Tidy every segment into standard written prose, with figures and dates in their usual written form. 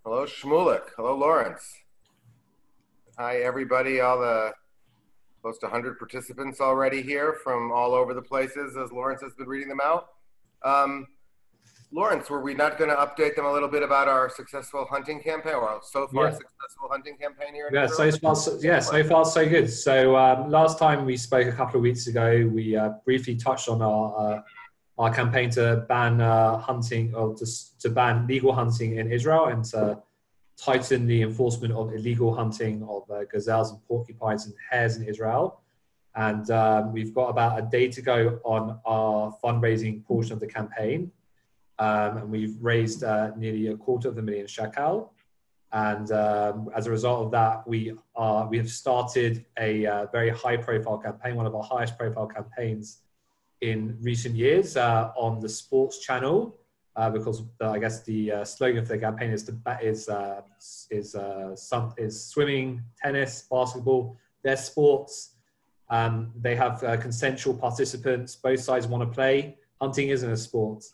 Hello, Shmulik. Hello, Lawrence. Hi, everybody. All the close to 100 participants already here from all over the places as Lawrence has been reading them out. Lawrence, were we not going to update them a little bit about our successful hunting campaign, or so far successful hunting campaign here in Israel? So far so good. So last time we spoke a couple of weeks ago, we briefly touched on our campaign to ban hunting, or to ban legal hunting in Israel, and to tighten the enforcement of illegal hunting of gazelles and porcupines and hares in Israel. And we've got about a day to go on our fundraising portion of the campaign. And we've raised nearly $250,000 shekel. And as a result of that, we have started a very high-profile campaign, one of our highest-profile campaigns in recent years, on the sports channel, because I guess the slogan for the campaign is swimming, tennis, basketball. They're sports. They have consensual participants. Both sides want to play. Hunting isn't a sport.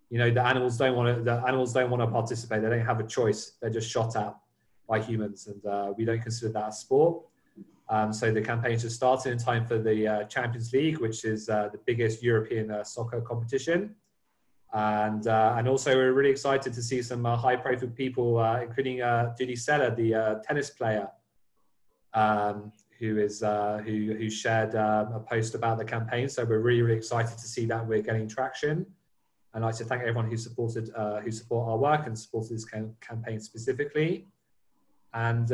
You know, the animals don't want to participate. They don't have a choice. They're just shot at by humans, and we don't consider that a sport. So the campaign just started in time for the Champions League, which is the biggest European soccer competition. And also we're really excited to see some high-profile people, including Judy Seller, the tennis player, who shared a post about the campaign. So we're really, really excited to see that we're getting traction. And I'd like to thank everyone who support our work and supported this campaign specifically. And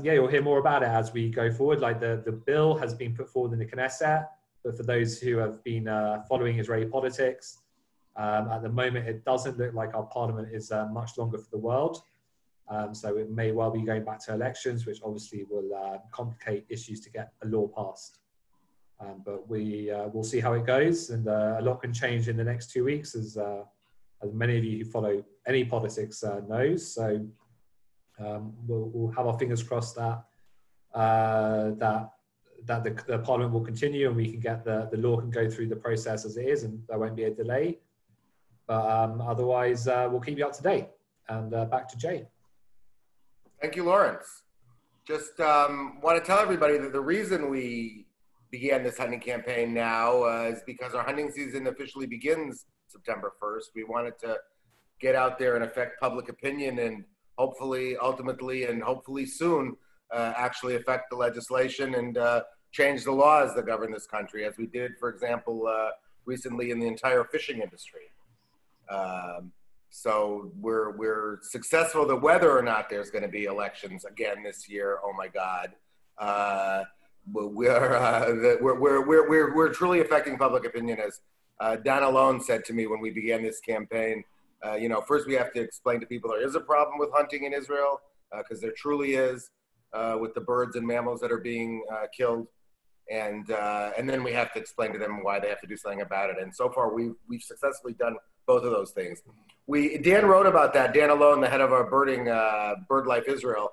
you'll hear more about it as we go forward. Like the bill has been put forward in the Knesset, but for those who have been following Israeli politics, at the moment it doesn't look like our parliament is much longer for the world. So it may well be going back to elections, which obviously will complicate issues to get a law passed. But we'll see how it goes, and a lot can change in the next 2 weeks, as many of you who follow any politics knows. So we'll have our fingers crossed that the Parliament will continue, and we can get the law can go through the process as it is, and there won't be a delay. But otherwise, we'll keep you up to date. And back to Jay. Thank you, Lawrence. Just want to tell everybody that the reason we began this hunting campaign now is because our hunting season officially begins September 1st. We wanted to get out there and affect public opinion, and hopefully, ultimately, and hopefully soon, actually affect the legislation and change the laws that govern this country, as we did, for example, recently in the entire fishing industry. So we're successful, that whether or not there's going to be elections again this year, oh my God, we're truly affecting public opinion, as Dan alone said to me when we began this campaign. First we have to explain to people there is a problem with hunting in Israel, because there truly is, with the birds and mammals that are being killed, and then we have to explain to them why they have to do something about it. And so far we've successfully done both of those things. Dan wrote about that. Dan alone, the head of our BirdLife Israel,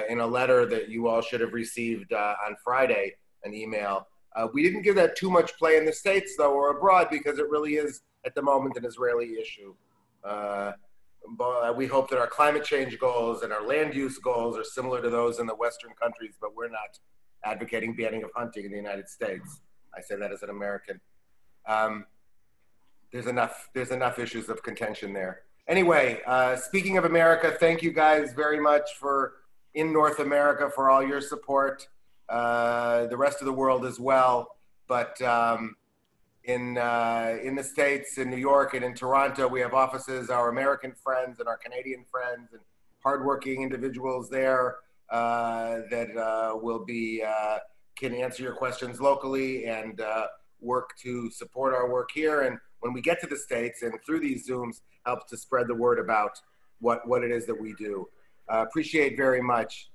in a letter that you all should have received on Friday, an email. We didn't give that too much play in the States, though, or abroad, because it really is, at the moment, an Israeli issue. But we hope that our climate change goals and our land use goals are similar to those in the Western countries, but we're not advocating banning of hunting in the United States. I say that as an American. There's enough issues of contention there. Anyway, speaking of America, thank you guys very much in North America for all your support, the rest of the world as well. But in the States, in New York and in Toronto, we have offices, our American friends and our Canadian friends, and hardworking individuals there that can answer your questions locally and work to support our work here. And when we get to the States and through these Zooms, help to spread the word about what it is that we do. Appreciate very much.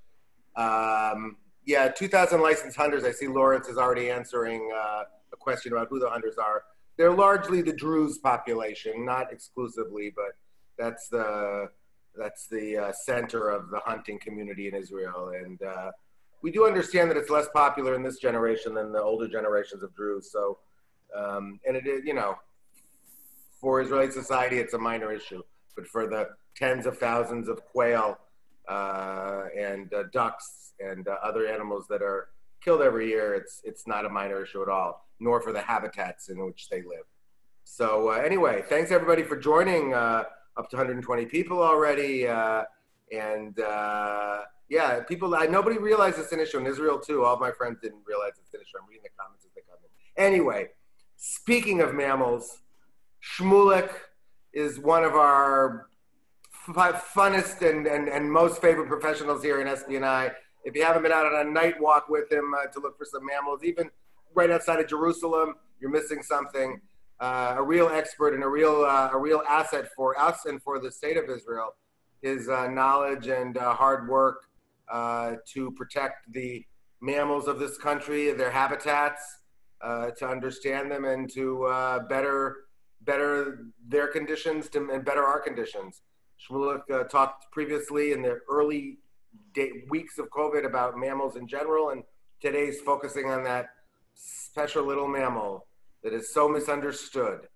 2,000 licensed hunters. I see Lawrence is already answering a question about who the hunters are. They're largely the Druze population, not exclusively, but that's the center of the hunting community in Israel. And we do understand that it's less popular in this generation than the older generations of Druze. So, and it is, for Israeli society, it's a minor issue. But for the tens of thousands of quail and ducks and other animals that are killed every year, it's not a minor issue at all, nor for the habitats in which they live. So anyway, thanks everybody for joining. Up to 120 people already, yeah, people. Nobody realized it's an issue in Israel too. All of my friends didn't realize it's an issue. I'm reading the comments as they come in. Anyway, speaking of mammals, Shmulik is one of our funnest and most favorite professionals here in SBNI. If you haven't been out on a night walk with him to look for some mammals, even right outside of Jerusalem, you're missing something. A real expert and a real asset for us and for the state of Israel. His knowledge and hard work to protect the mammals of this country, their habitats, to understand them and to better their conditions and better our conditions. Shmulik talked previously in the early weeks of COVID about mammals in general, and today's focusing on that special little mammal that is so misunderstood.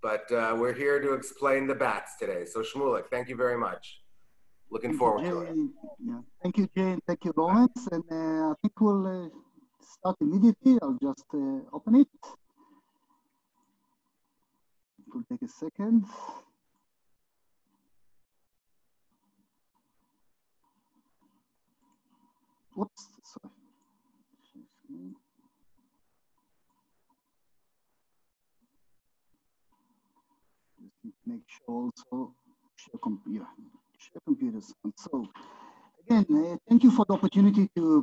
But we're here to explain the bats today. So Shmulik, thank you very much. Looking forward to it. Yeah. Thank you, Jane. Thank you, Lawrence. And I think we'll start immediately. I'll just open it. It will take a second. Whoops, sorry. Just need to make sure also share computer sound. So again, thank you for the opportunity to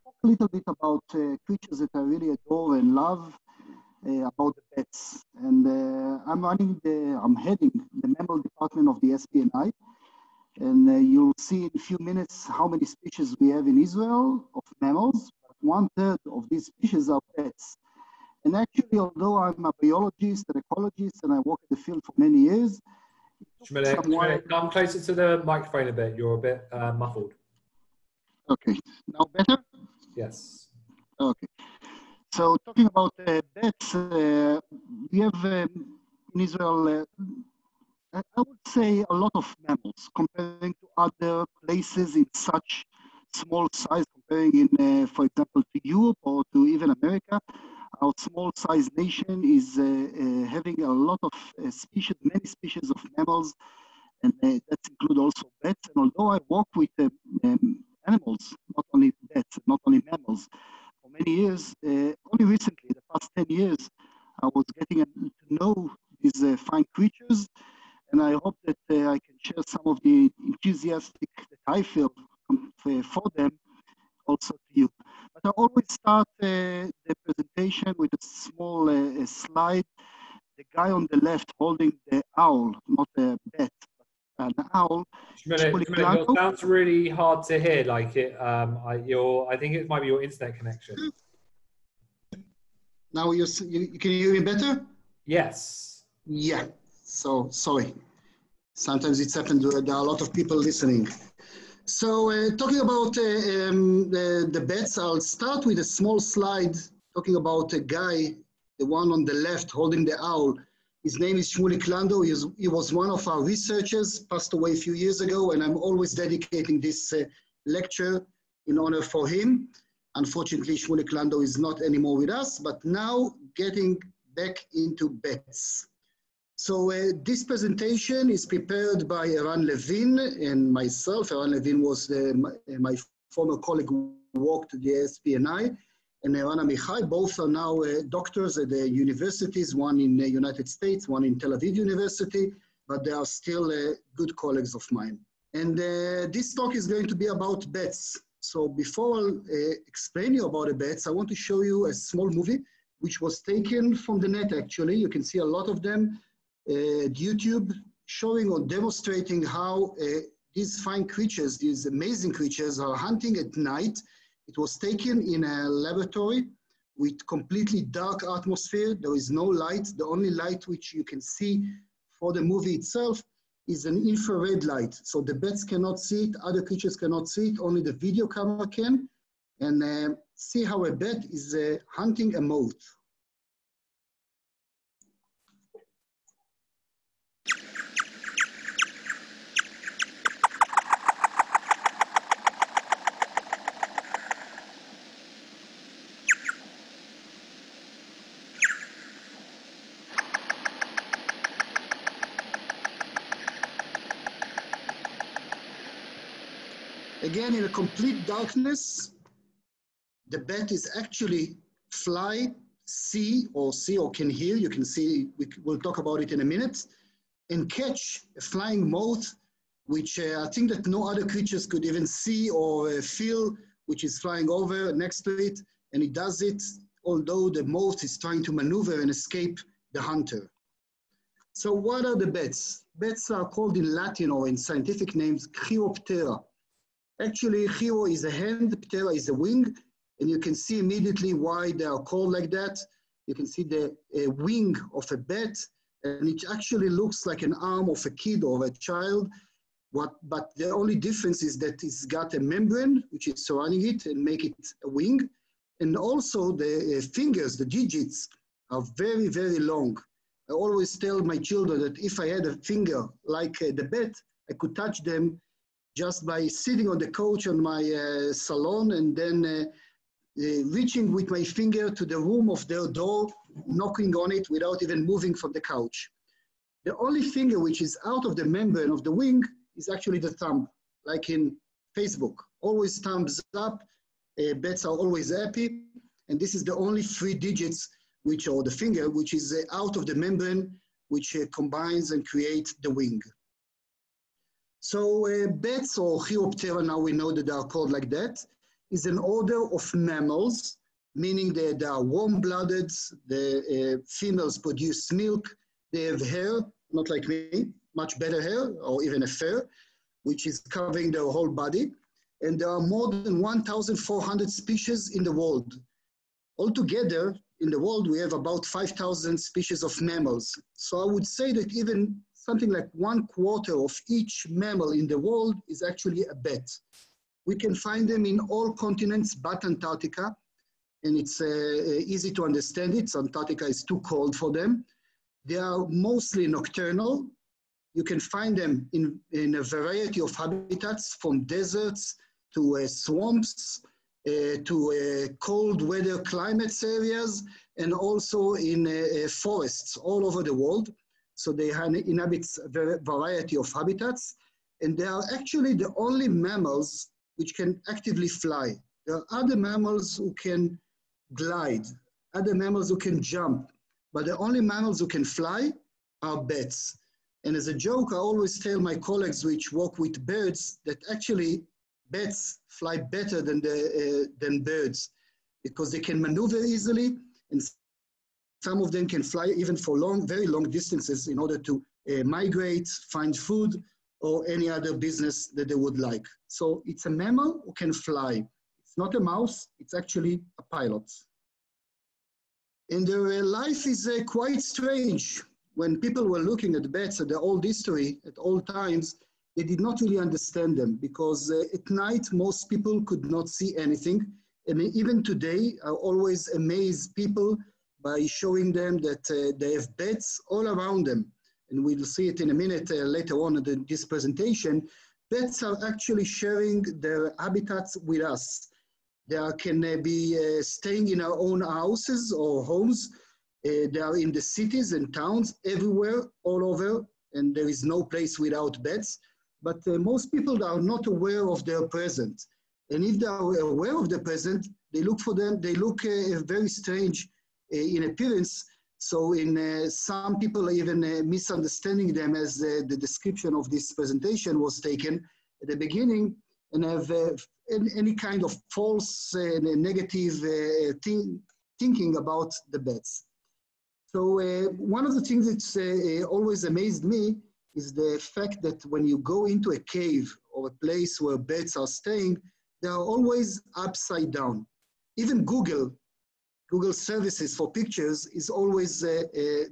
talk a little bit about creatures that I really adore and love, about the pets. And I'm heading the mammal department of the SPNI. And you'll see in a few minutes how many species we have in Israel of mammals. 1/3 of these species are pets. And actually, although I'm a biologist and ecologist and I work in the field for many years, Shmulik, come closer to the microphone a bit. You're a bit muffled. Okay, now better? Yes. Okay. So talking about bats, we have in Israel, I would say a lot of mammals comparing to other places in such small size, comparing in, for example, to Europe or to even America. Our small size nation is having a lot of species, many species of mammals, and that include also bats. And although I work with animals, not only bats, not only mammals, for many years, only recently, the past 10 years, I was getting to know these fine creatures. And I hope that I can share some of the enthusiastic that I feel for them also to you. But I always start the presentation with a small slide. The guy on the left holding the owl, not a bat, but an owl. Shmulik, it sounds really hard to hear. Like it, I think it might be your internet connection. Now can you hear me better? Yes. Yeah. So sorry. Sometimes it's happened. There are a lot of people listening. So talking about the bats, I'll start with a small slide talking about a guy, the one on the left holding the owl. His name is Shmulik Lando. He was one of our researchers, passed away a few years ago, and I'm always dedicating this lecture in honor for him. Unfortunately, Shmulik Lando is not anymore with us, but now getting back into bats. So this presentation is prepared by Eran Levin and myself. Eran Levin was my former colleague who worked at the SPNI, and Eran Amichai. Both are now doctors at the universities, one in the United States, one in Tel Aviv University, but they are still good colleagues of mine. And this talk is going to be about bats. So before I explain you about the bats, I want to show you a small movie, which was taken from the net, actually. You can see a lot of them. YouTube showing or demonstrating how these fine creatures, these amazing creatures are hunting at night. It was taken in a laboratory with completely dark atmosphere. There is no light. The only light which you can see for the movie itself is an infrared light. So the bats cannot see it, other creatures cannot see it, only the video camera can. And see how a bat is hunting a moth. Again, in a complete darkness, the bat is actually see or can hear. You can see, we'll talk about it in a minute, and catch a flying moth, which I think that no other creatures could even see or feel, which is flying over next to it, and it does it, although the moth is trying to maneuver and escape the hunter. So what are the bats? Bats are called in Latin or in scientific names, Chiroptera. Actually, chiro is a hand, ptera is a wing, and you can see immediately why they are called like that. You can see the wing of a bat, and it actually looks like an arm of a kid or a child. But the only difference is that it's got a membrane, which is surrounding it and make it a wing. And also the fingers, the digits, are very, very long. I always tell my children that if I had a finger like the bat, I could touch them just by sitting on the couch on my salon and then reaching with my finger to the room of their door, knocking on it without even moving from the couch. The only finger which is out of the membrane of the wing is actually the thumb, like in Facebook. Always thumbs up, bats are always happy, and this is the only 3 digits, or the finger, which is out of the membrane, which combines and creates the wing. So bats, or Chiroptera, now we know that they are called like that, is an order of mammals, meaning that they are warm-blooded, the females produce milk, they have hair, not like me, much better hair, or even a fur, which is covering their whole body. And there are more than 1,400 species in the world. Altogether, in the world, we have about 5,000 species of mammals. So I would say that even something like 1/4 of each mammal in the world is actually a bat. We can find them in all continents but Antarctica, and it's easy to understand it. So Antarctica is too cold for them. They are mostly nocturnal. You can find them in a variety of habitats, from deserts to swamps, to cold weather climates areas, and also in forests all over the world. So they inhabit a variety of habitats, and they are actually the only mammals which can actively fly. There are other mammals who can glide, other mammals who can jump, but the only mammals who can fly are bats. And as a joke, I always tell my colleagues which work with birds that actually bats fly better than birds, because they can maneuver easily, and some of them can fly even for very long distances in order to migrate, find food, or any other business that they would like. So it's a mammal who can fly. It's not a mouse, it's actually a pilot. And their life is quite strange. When people were looking at bats at the old history, at old times, they did not really understand them, because at night, most people could not see anything. And even today, I always amaze people by showing them that they have bats all around them. And we'll see it in a minute later on in this presentation. Bats are actually sharing their habitats with us. They can be staying in our own houses or homes. They are in the cities and towns everywhere, all over, and there is no place without bats. But most people are not aware of their presence. And if they are aware of their presence, they look for them, they look very strange in appearance. So some people even misunderstanding them, as the description of this presentation was taken at the beginning, and have any kind of false negative thinking about the bats. So one of the things that's always amazed me is the fact that when you go into a cave or a place where bats are staying, they are always upside down. Even Google services for pictures is always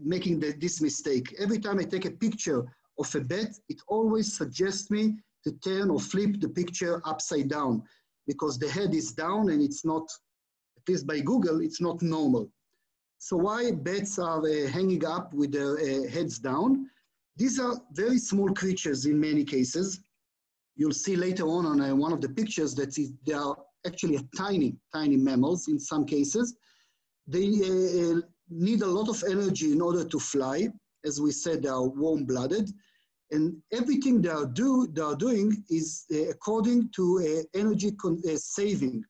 making this mistake. Every time I take a picture of a bat, it always suggests me to turn or flip the picture upside down, because the head is down and it's not, at least by Google, it's not normal. So why bats are hanging up with their heads down? These are very small creatures in many cases. You'll see later on one of the pictures that they are actually tiny mammals in some cases. They need a lot of energy in order to fly. As we said, they are warm-blooded. And everything they are doing is according to energy saving,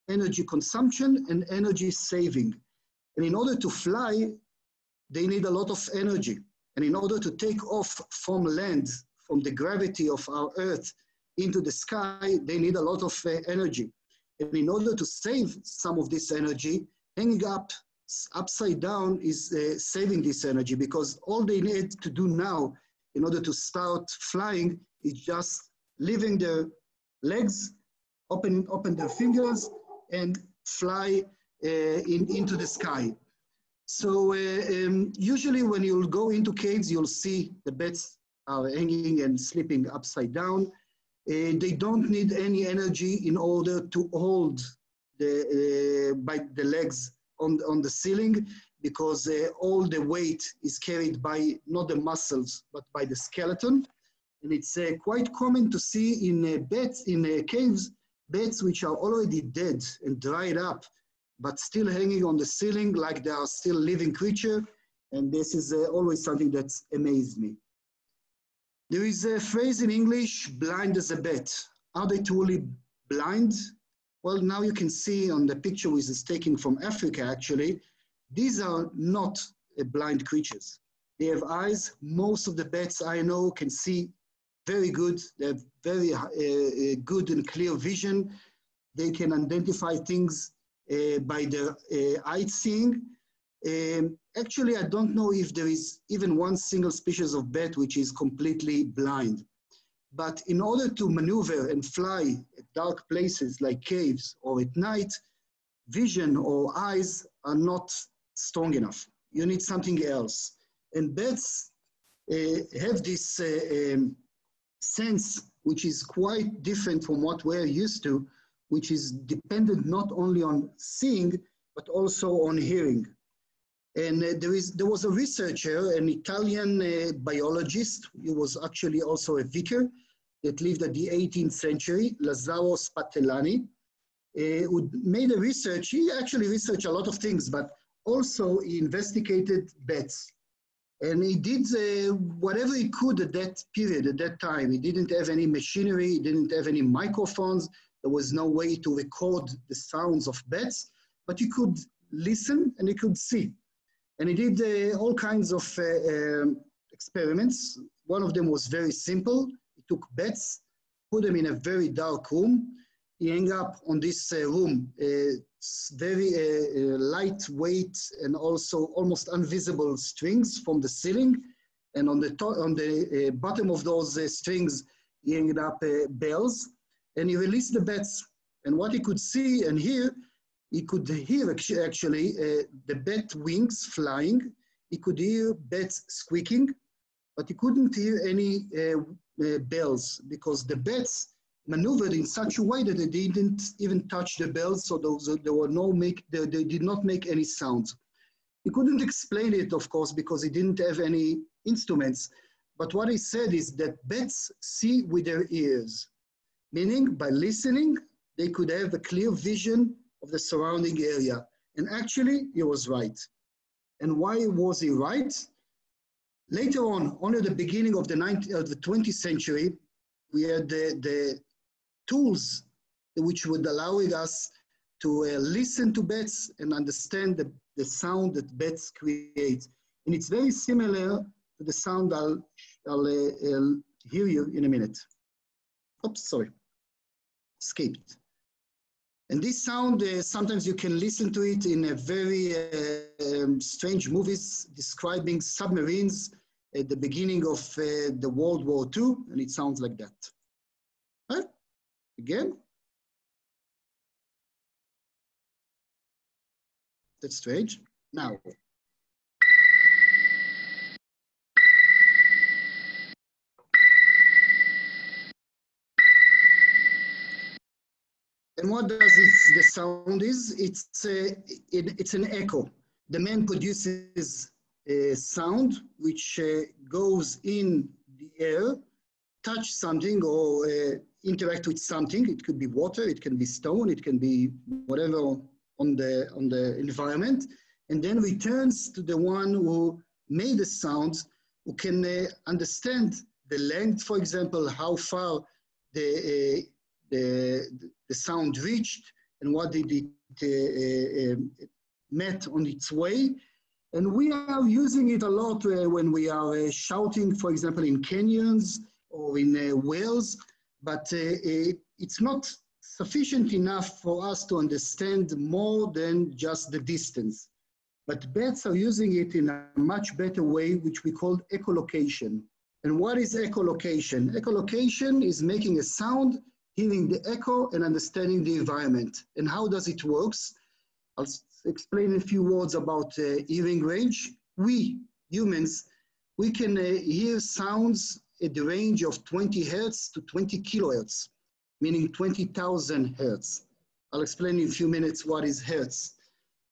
energy consumption and energy saving. And in order to fly, they need a lot of energy. And in order to take off from land, from the gravity of our Earth into the sky, they need a lot of energy. And in order to save some of this energy, hanging up upside down is saving this energy, because all they need to do now in order to start flying is just leaving their legs, open their fingers, and fly into the sky. So usually when you'll go into caves, you'll see the bats are hanging and sleeping upside down. They don't need any energy in order to hold by the legs on the ceiling, because all the weight is carried by not the muscles, but by the skeleton. And it's quite common to see in caves, bats which are already dead and dried up, but still hanging on the ceiling like they are still living creature. And this is always something that's amazed me. There is a phrase in English, blind as a bat. Are they truly blind? Well, now you can see on the picture, which is taken from Africa, actually, these are not blind creatures. They have eyes. Most of the bats I know can see very good. They have very good and clear vision. They can identify things by their eye seeing. Actually, I don't know if there is even one single species of bat which is completely blind. But in order to maneuver and fly at dark places like caves or at night, vision or eyes are not strong enough. You need something else. And bats have this sense, which is quite different from what we're used to, which is dependent not only on seeing, but also on hearing. And there was a researcher, an Italian biologist. He was actually also a vicar that lived at the 18th century, Lazaro Spallanzani, who made a research. He actually researched a lot of things, but also he investigated bats. And he did whatever he could at that period, at that time. He didn't have any machinery, he didn't have any microphones. There was no way to record the sounds of bats, but he could listen and he could see. And he did all kinds of experiments. One of them was very simple. He took bats, put them in a very dark room. He hung up on this room very lightweight and also almost invisible strings from the ceiling. And on the bottom of those strings, he hung up bells. And he released the bats. And what he could see and hear, he could hear actually the bat wings flying. He could hear bats squeaking, but he couldn't hear any bells, because the bats maneuvered in such a way that they didn't even touch the bells, so they did not make any sounds. He couldn't explain it, of course, because he didn't have any instruments. But what he said is that bats see with their ears, meaning by listening, they could have a clear vision of the surrounding area. And actually, he was right. And why was he right? Later on, only at the beginning of the 20th century, we had the tools which would allow us to listen to bats and understand the sound that bats create. And it's very similar to the sound I'll hear you in a minute. Oops, sorry, escaped. And this sound, sometimes you can listen to it in a very strange movies describing submarines at the beginning of the World War II, and it sounds like that. Right? Again. That's strange. Now. And what does the sound is? It's an echo. The man produces a sound which goes in the air, touch something or interact with something. It could be water, it can be stone, it can be whatever on the environment, and then returns to the one who made the sound, who can understand the length, for example, how far the sound reached and what did it met on its way. And we are using it a lot when we are shouting, for example, in canyons or in whales, but it's not sufficient enough for us to understand more than just the distance. But bats are using it in a much better way, which we call echolocation. And what is echolocation? Echolocation is making a sound, hearing the echo, and understanding the environment. And how does it work? I'll explain a few words about hearing range. We, humans, we can hear sounds at the range of 20 hertz to 20 kilohertz, meaning 20,000 hertz. I'll explain in a few minutes what is hertz.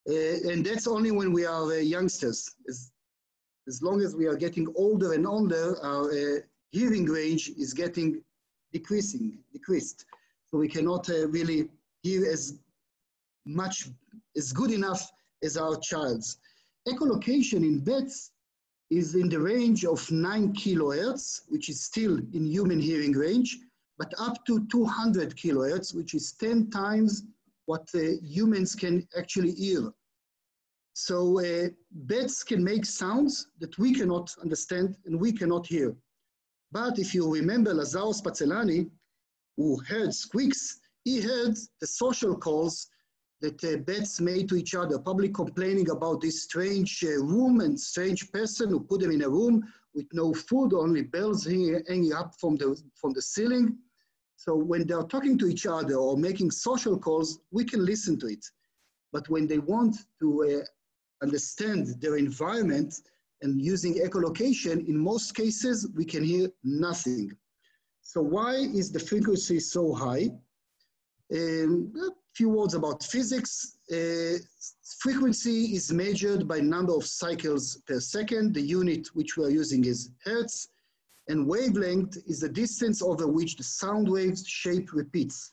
And that's only when we are youngsters. As long as we are getting older and older, our hearing range is getting decreased. So we cannot really hear as good enough as our child's. Echolocation in bats is in the range of 9 kilohertz, which is still in human hearing range, but up to 200 kilohertz, which is 10 times what humans can actually hear. So bats can make sounds that we cannot understand and we cannot hear. But if you remember Lazaro spallanzani, who heard squeaks, he heard the social calls that bats made to each other, probably complaining about this strange room and strange person who put them in a room with no food, only bells hanging up from the ceiling. So when they are talking to each other or making social calls, we can listen to it. But when they want to understand their environment and using echolocation, in most cases, we can hear nothing. So why is the frequency so high? A few words about physics. Frequency is measured by number of cycles per second. The unit which we are using is hertz. And wavelength is the distance over which the sound waves shape repeats.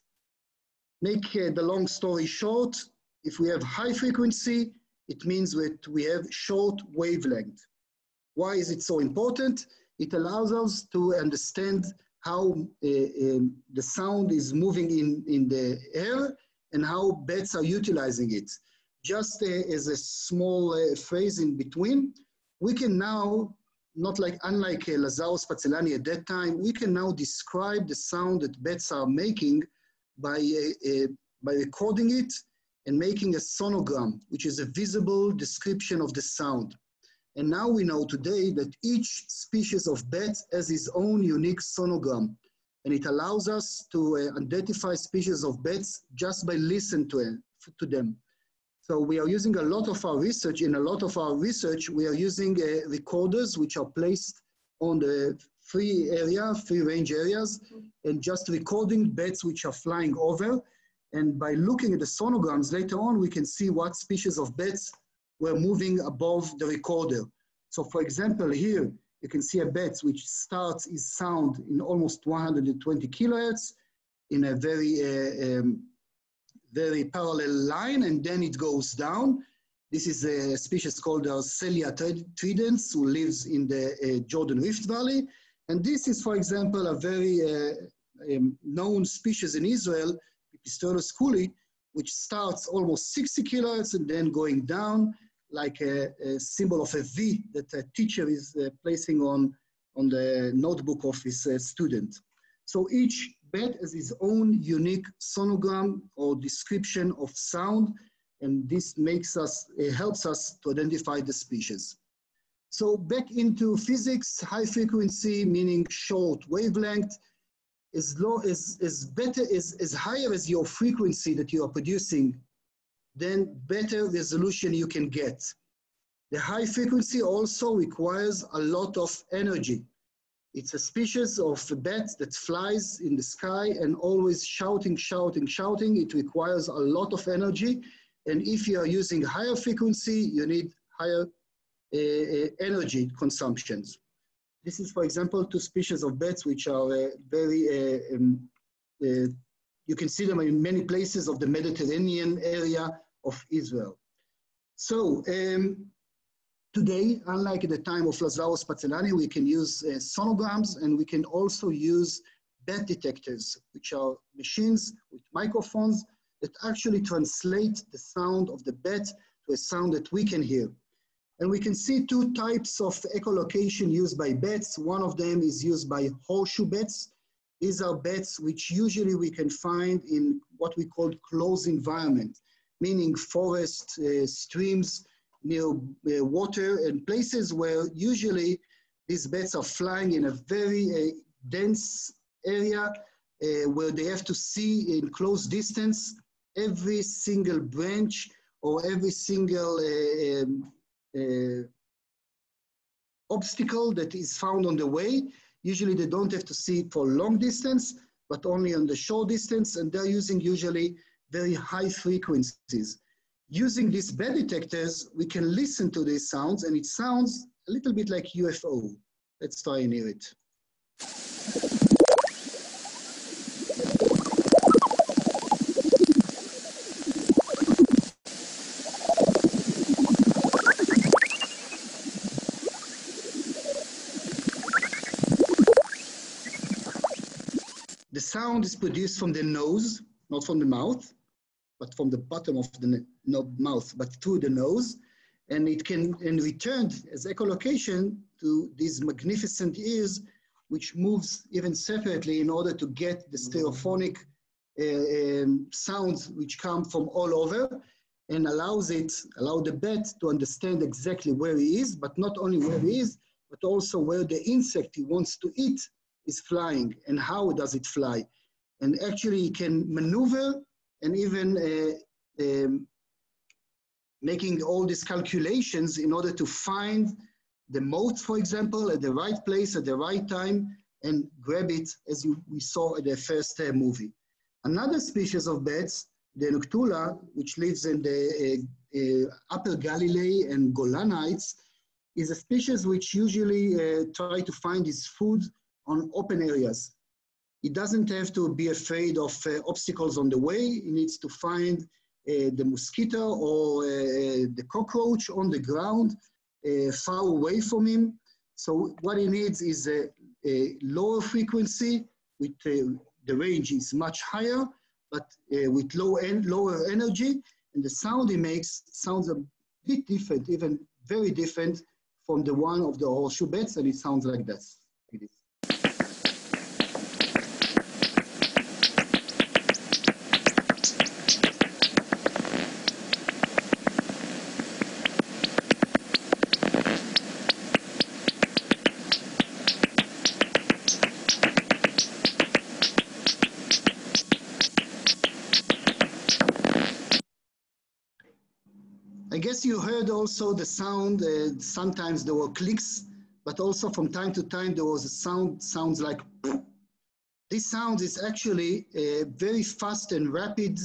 Make the long story short, if we have high frequency, it means that we have short wavelength. Why is it so important? It allows us to understand how the sound is moving in the air and how bats are utilizing it. Just as a small phrase in between, we can now, unlike Lazaro spallanzani at that time, we can now describe the sound that bats are making by recording it and making a sonogram, which is a visible description of the sound. And now we know today that each species of bat has its own unique sonogram, and it allows us to identify species of bats just by listening to them. So we are using a lot of our research. In a lot of our research, we are using recorders which are placed on the free range areas, and just recording bats which are flying over. And by looking at the sonograms later on, we can see what species of bats were moving above the recorder. So for example, here, you can see a bat which starts its sound in almost 120 kilohertz in a very parallel line, and then it goes down. This is a species called Celia tridens, who lives in the Jordan Rift Valley. And this is, for example, a very known species in Israel, pipistrelle Kuhl, which starts almost 60 kilohertz and then going down like a symbol of a V that a teacher is placing on the notebook of his student. So each bat has its own unique sonogram or description of sound, and this helps us to identify the species. So back into physics, high frequency meaning short wavelength, as higher as your frequency that you are producing, then better resolution you can get. The high frequency also requires a lot of energy. It's a species of bat that flies in the sky and always shouting. It requires a lot of energy. And if you are using higher frequency, you need higher energy consumptions. This is, for example, two species of bats which are you can see them in many places of the Mediterranean area of Israel. So Today, unlike at the time of Lazaro spallanzani, we can use sonograms, and we can also use bat detectors, which are machines with microphones that actually translate the sound of the bat to a sound that we can hear. And we can see two types of echolocation used by bats. One of them is used by horseshoe bats. These are bats which usually we can find in what we call closed environment, meaning forest, streams, near water, and places where usually these bats are flying in a very dense area where they have to see in close distance every single branch or every single obstacle that is found on the way. Usually they don't have to see for long distance, but only on the short distance, and they're using usually very high frequencies. Using these bat detectors, we can listen to these sounds, and it sounds a little bit like UFO. Let's try and hear it. The sound is produced from the nose, not from the mouth, but from the bottom of the mouth, but through the nose. And it can return as echolocation to these magnificent ears, which moves even separately in order to get the stereophonic sounds which come from all over, and allow the bat to understand exactly where he is, but not only where he is, but also where the insect he wants to eat is flying and how does it fly. And actually he can maneuver and even making all these calculations in order to find the moth, for example, at the right place at the right time and grab it, as we saw at the first movie. Another species of bats, the Noctula, which lives in the Upper Galilee and Golan Heights, is a species which usually try to find its food on open areas. It doesn't have to be afraid of obstacles on the way. It needs to find the mosquito or the cockroach on the ground far away from him. So what he needs is a lower frequency with the range is much higher, but with lower energy. And the sound he makes sounds a bit different, even very different from the one of the horseshoe bats, and it sounds like this. I guess you heard also the sound, sometimes there were clicks, but also from time to time there was a sounds like, this sound is actually very fast and rapid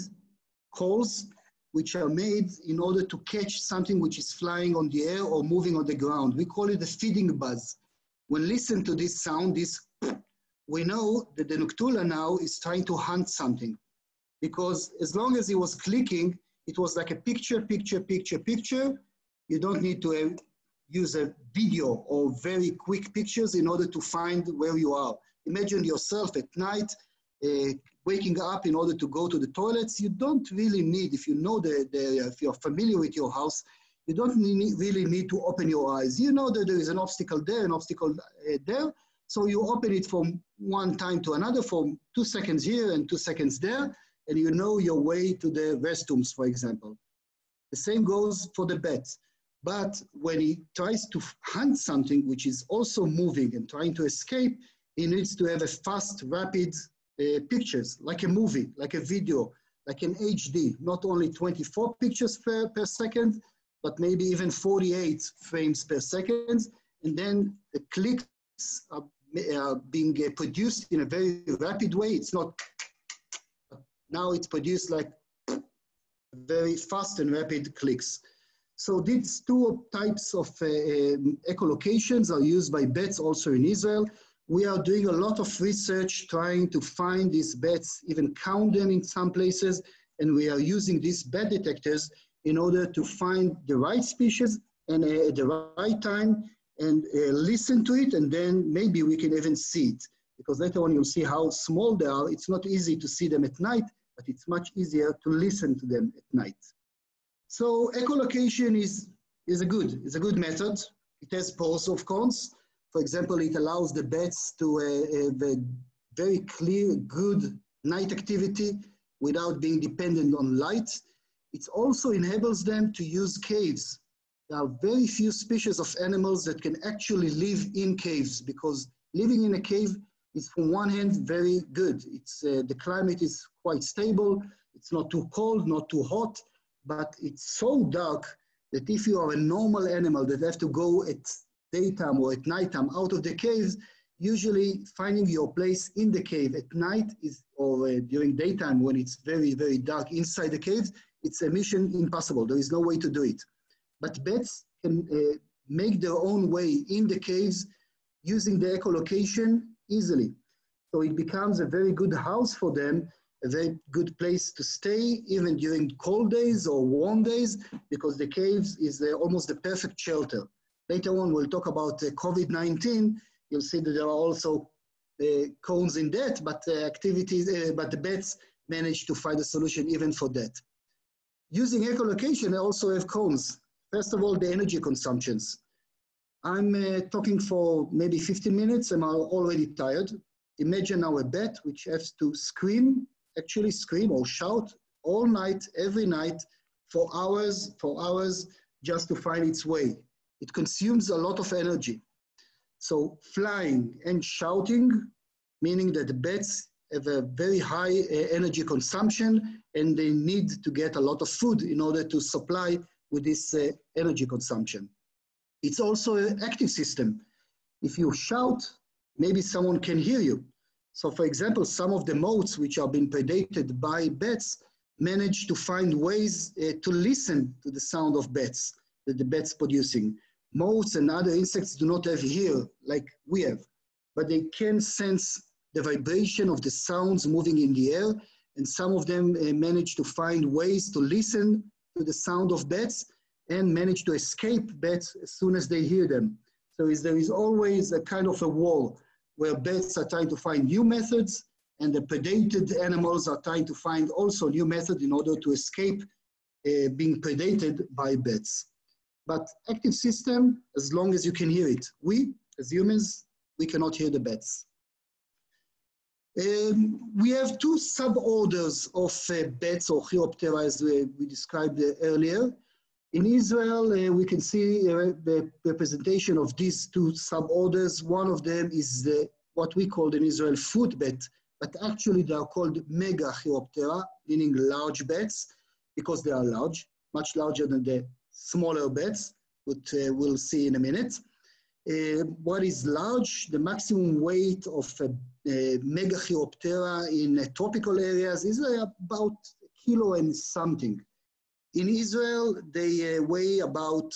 calls which are made in order to catch something which is flying on the air or moving on the ground. We call it the feeding buzz. When listen to this sound, we know that the Noctula now is trying to hunt something, because as long as he was clicking, it was like a picture. You don't need to use a video or very quick pictures in order to find where you are. Imagine yourself at night, waking up in order to go to the toilets. You don't really need, if you know if you're familiar with your house, you don't really need to open your eyes. You know that there is an obstacle there, an obstacle there. So you open it from one time to another, from 2 seconds here and 2 seconds there, and you know your way to the restrooms, for example. The same goes for the bat. But when he tries to hunt something which is also moving and trying to escape, he needs to have a fast, rapid pictures, like a movie, like a video, like an HD, not only 24 pictures per second, but maybe even 48 frames per second. And then the clicks are being produced in a very rapid way. It's not, now it's produced like very fast and rapid clicks. So these two types of echolocations are used by bats also in Israel. We are doing a lot of research trying to find these bats, even count them in some places, and we are using these bat detectors in order to find the right species and at the right time and listen to it, and then maybe we can even see it. Because later on you'll see how small they are. It's not easy to see them at night, but it's much easier to listen to them at night. So echolocation is a good method. It has pros of cons. For example, it allows the bats to have a very clear, good night activity without being dependent on light. It also enables them to use caves. There are very few species of animals that can actually live in caves, because living in a cave is, from one hand, very good. It's, the climate is quite stable. It's not too cold, not too hot, but it's so dark that if you are a normal animal that have to go at daytime or at nighttime out of the caves, usually finding your place in the cave at night is, or during daytime when it's very, very dark inside the caves, it's a mission impossible. There is no way to do it. But bats can make their own way in the caves using the echolocation easily. So it becomes a very good house for them, a very good place to stay, even during cold days or warm days, because the caves is almost the perfect shelter. Later on, we'll talk about COVID-19. You'll see that there are also cones in that, but but the bats managed to find a solution even for that. Using echolocation, I also have cons. First of all, the energy consumptions. I'm talking for maybe 15 minutes and I'm already tired. Imagine now a bat which has to scream, actually scream or shout all night, every night, for hours, just to find its way. It consumes a lot of energy. So flying and shouting, meaning that the bats have a very high energy consumption and they need to get a lot of food in order to supply with this energy consumption. It's also an active system. If you shout, maybe someone can hear you. So for example, some of the moths which are being predated by bats manage to find ways to listen to the sound of bats, that the bats producing. Moths and other insects do not have ear like we have, but they can sense the vibration of the sounds moving in the air, and some of them manage to find ways to listen to the sound of bats and manage to escape bats as soon as they hear them. So there is always a kind of a war where bats are trying to find new methods and the predated animals are trying to find also new methods in order to escape being predated by bats. But active system, as long as you can hear it. We, as humans, we cannot hear the bats. We have two suborders of bats or Chiroptera, as we described earlier. In Israel, we can see the representation of these two suborders. One of them is what we call in Israel foot bat, but actually they are called Microchiroptera, meaning large bats, because they are large, much larger than the smaller bats, which we'll see in a minute. What is large? The maximum weight of Microchiroptera in tropical areas is about a kilo and something. In Israel, they weigh about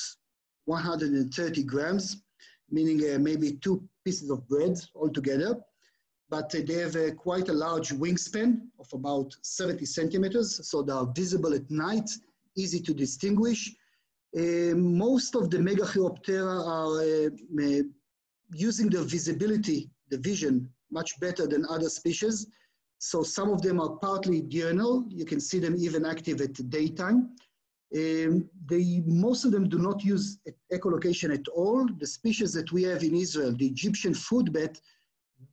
130 grams, meaning maybe 2 pieces of bread altogether. But they have quite a large wingspan of about 70 centimeters, so they are visible at night, easy to distinguish. Most of the Microchiroptera are using their visibility, the vision, much better than other species. So some of them are partly diurnal. You can see them even active at daytime. Most of them do not use echolocation at all. The species that we have in Israel, the Egyptian food bat,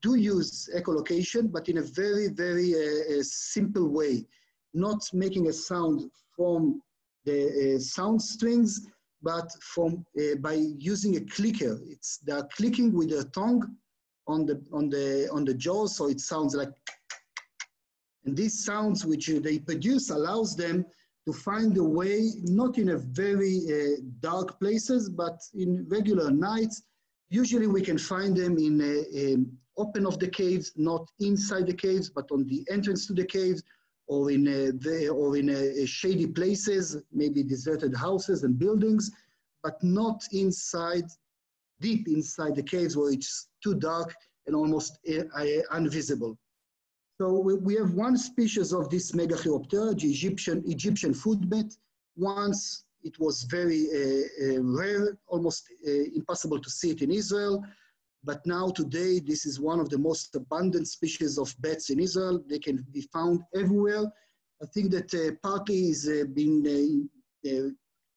do use echolocation, but in a very, very simple way, not making a sound from the sound strings, but from by using a clicker. They are clicking with their tongue on the jaw, so it sounds like. And these sounds which they produce allows them to find a way, not in a very dark places, but in regular nights. Usually we can find them in open of the caves, not inside the caves, but on the entrance to the caves, or in shady places, maybe deserted houses and buildings, but not inside, deep inside the caves where it's too dark and almost invisible. So we have one species of this Microchiroptera, the Egyptian food bat. Once it was very rare, almost impossible to see it in Israel. But now today, this is one of the most abundant species of bats in Israel. They can be found everywhere. I think that partly is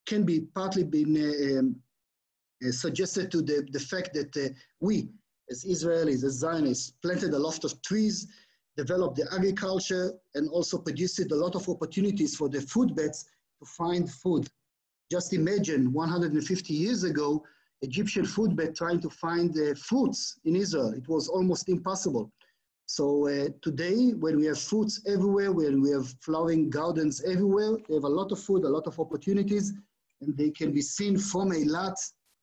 can be partly been suggested to the fact that we, as Israelis, as Zionists, planted a lot of trees, developed the agriculture, and also produced a lot of opportunities for the food bats to find food. Just imagine 150 years ago, Egyptian food bat trying to find fruits in Israel. It was almost impossible. So today, when we have fruits everywhere, when we have flowering gardens everywhere, they have a lot of food, a lot of opportunities, and they can be seen from Eilat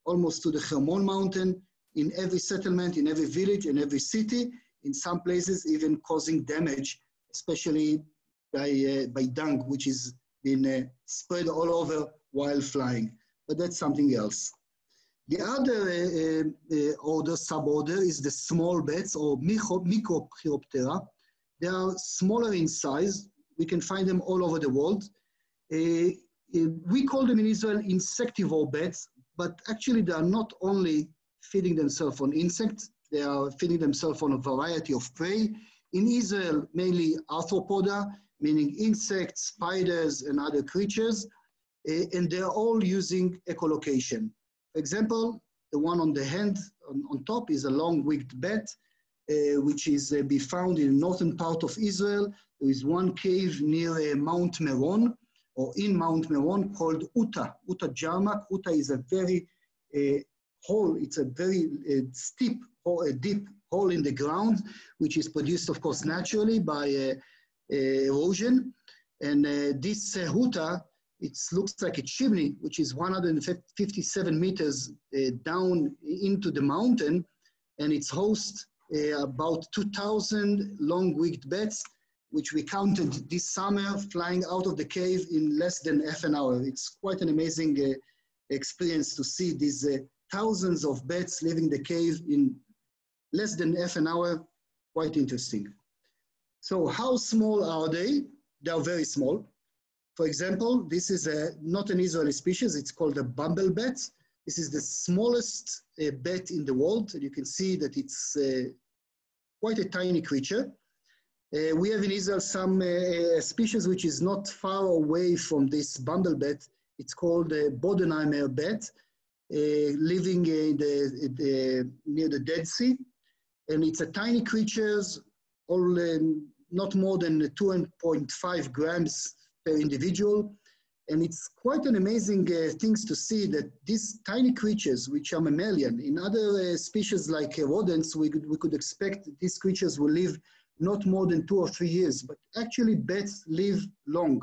almost to the Hermon mountain, in every settlement, in every village, in every city, in some places even causing damage, especially by dung, which is been spread all over while flying. But that's something else. The other order, suborder, is the small bats, or Microchiroptera. They are smaller in size. We can find them all over the world. We call them in Israel insectivore bats, but actually they are not only feeding themselves on insects, they are feeding themselves on a variety of prey. In Israel, mainly arthropoda, meaning insects, spiders, and other creatures, and they're all using echolocation. For example, the one on the hand on top is a long-wigged bat, which is be found in the northern part of Israel. There is one cave near Mount Meron, or in Mount Meron, called Uta Jarmak. Uta is a very hole, it's a very steep or a deep hole in the ground, which is produced, of course, naturally by erosion. And this Uta, it looks like a chimney, which is 157 meters down into the mountain, and it's hosts about 2,000 long-wigged bats, which we counted this summer flying out of the cave in less than half an hour. It's quite an amazing experience to see these thousands of bats leaving the cave in less than half an hour. Quite interesting. So how small are they? They are very small. For example, this is not an Israeli species. It's called a bumble bat. This is the smallest bat in the world. And you can see that it's quite a tiny creature. We have in Israel some species which is not far away from this bumble bat. It's called the Bodenheimer bat, living in near the Dead Sea. And it's a tiny creature, not more than 2.5 grams per individual. And it's quite an amazing things to see that these tiny creatures, which are mammalian, in other species like rodents, we could expect these creatures will live not more than 2 or 3 years, but actually bats live long.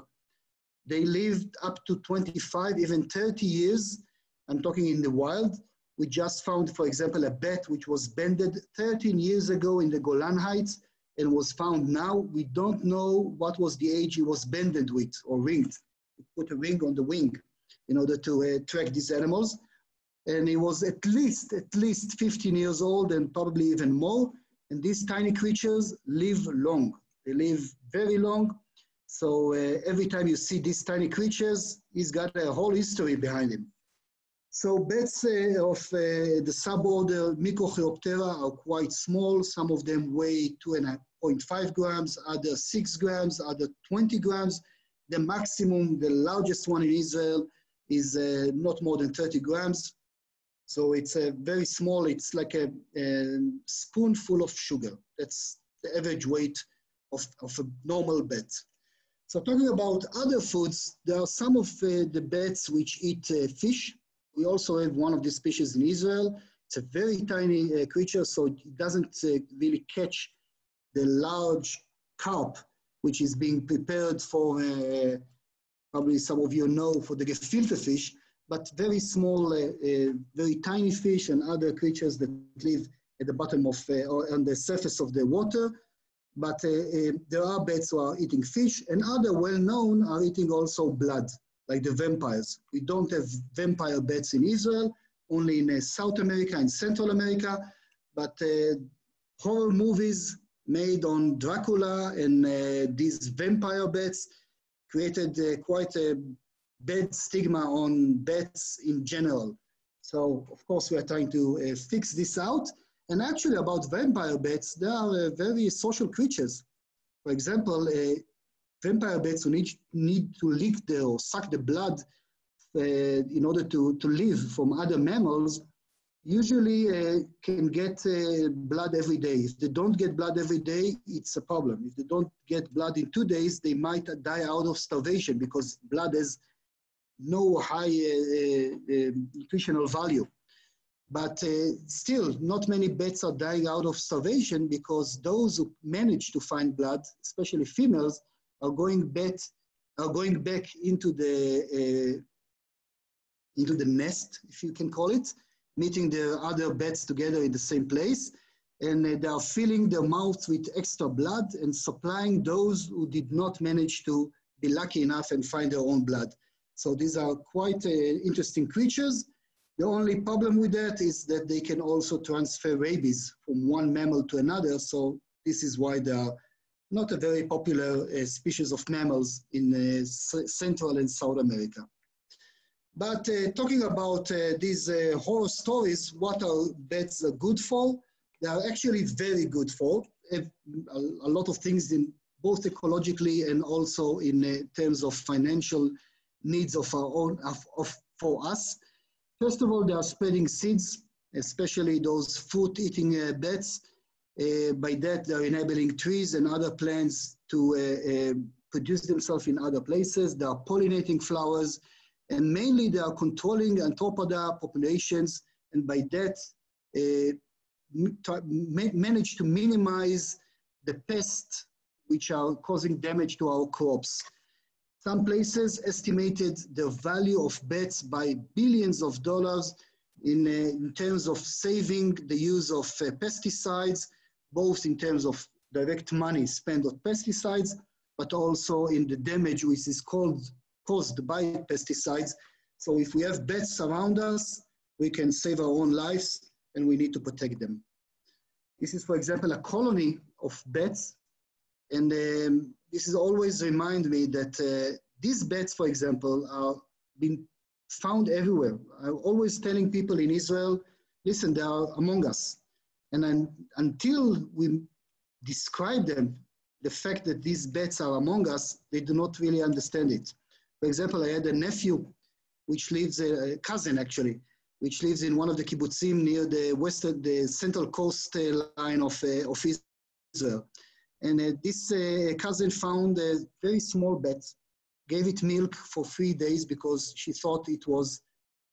They lived up to 25, even 30 years. I'm talking in the wild. We just found, for example, a bat which was banded 13 years ago in the Golan Heights and was found now. We don't know what was the age he was banded with or ringed. We put a ring on the wing in order to track these animals. And he was at least 15 years old and probably even more. And these tiny creatures live long. They live very long. So every time you see these tiny creatures, he's got a whole history behind him. So bats of the suborder Microchiroptera are quite small. Some of them weigh 2.5 grams, others 6 grams, others 20 grams. The maximum, the largest one in Israel is not more than 30 grams. So it's very small. It's like a spoonful of sugar. That's the average weight of a normal bat. So talking about other foods, there are some of the bats which eat fish. We also have one of these species in Israel. It's a very tiny creature, so it doesn't really catch the large carp, which is being prepared for, probably some of you know, for the gefilte fish, but very small, very tiny fish and other creatures that live at the bottom of, or on the surface of the water. But there are bats who are eating fish, and other well-known are eating also blood, like the vampires. We don't have vampire bats in Israel, only in South America and Central America, but horror movies made on Dracula and these vampire bats created quite a bad stigma on bats in general. So, of course, we are trying to fix this out. And actually, about vampire bats, they are very social creatures. For example, vampire bats who need to lick or suck the blood in order to live from other mammals usually can get blood every day. If they don't get blood every day, it's a problem. If they don't get blood in 2 days, they might die out of starvation because blood has no high nutritional value. But still, not many bats are dying out of starvation because those who manage to find blood, especially females, are going back into the nest, if you can call it, meeting the other bats together in the same place, and they are filling their mouths with extra blood and supplying those who did not manage to be lucky enough and find their own blood. So these are quite interesting creatures. The only problem with that is that they can also transfer rabies from one mammal to another. So this is why they are not a very popular species of mammals in Central and South America. But talking about these horror stories, what are bats good for? They are actually very good for a lot of things, in both ecologically and also in terms of financial needs of our own, for us. First of all, they are spreading seeds, especially those fruit-eating bats. By that, they're enabling trees and other plants to produce themselves in other places. They are pollinating flowers, and mainly they are controlling arthropoda populations, and by that, manage to minimize the pests which are causing damage to our crops. Some places estimated the value of bats by billions of dollars in terms of saving the use of pesticides, both in terms of direct money spent on pesticides, but also in the damage which is caused by pesticides. So if we have bats around us, we can save our own lives and we need to protect them. This is, for example, a colony of bats. And this is always remind me that these bats, for example, are being found everywhere. I'm always telling people in Israel, listen, they are among us. And until we describe them, the fact that these bats are among us, they do not really understand it. For example, I had a nephew, which lives, a cousin actually, which lives in one of the kibbutzim near the central coast line of Israel. And this cousin found a very small bat, gave it milk for 3 days because she thought it was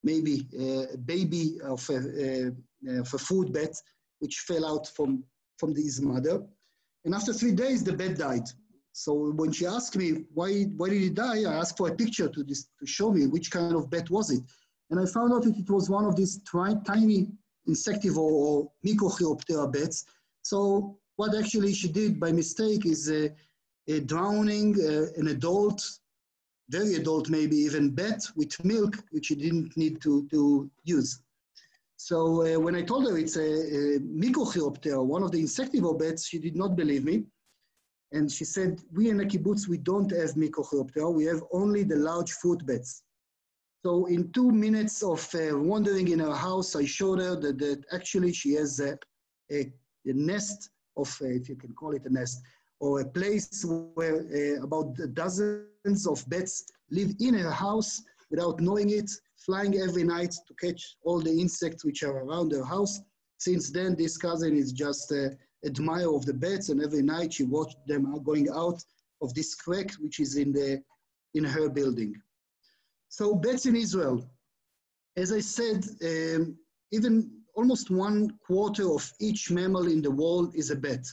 maybe a baby of a food bat, which fell out from his mother. And after 3 days, the bat died. So when she asked me, why did it die? I asked for a picture to show me which kind of bat was it. And I found out that it was one of these tiny insectivore or Microchiroptera bats. So what actually she did by mistake is drowning an adult, very adult maybe even bat with milk, which she didn't need to use. So when I told her it's a Microchiroptera, one of the insectivore bats, she did not believe me. And she said, we in the kibbutz, we don't have Microchiroptera, we have only the large fruit bats. So in 2 minutes of wandering in her house, I showed her that actually she has a nest of, if you can call it a nest, or a place where about dozens of bats live in her house without knowing it, flying every night to catch all the insects which are around her house. Since then, this cousin is just an admirer of the bats, and every night she watched them going out of this crack which is in her building. So bats in Israel, as I said, even almost 1/4 of each mammal in the world is a bat.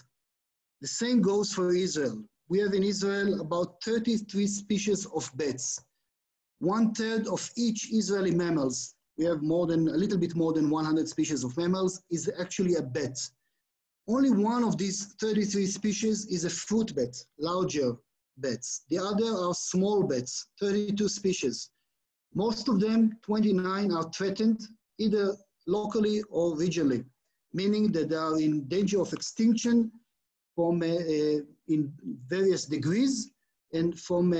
The same goes for Israel. We have in Israel about 33 species of bats. 1/3 of each Israeli mammals, we have a little bit more than 100 species of mammals, is actually a bat. Only one of these 33 species is a fruit bat, larger bats. The other are small bats, 32 species. Most of them, 29, are threatened either locally or regionally, meaning that they are in danger of extinction from in various degrees and from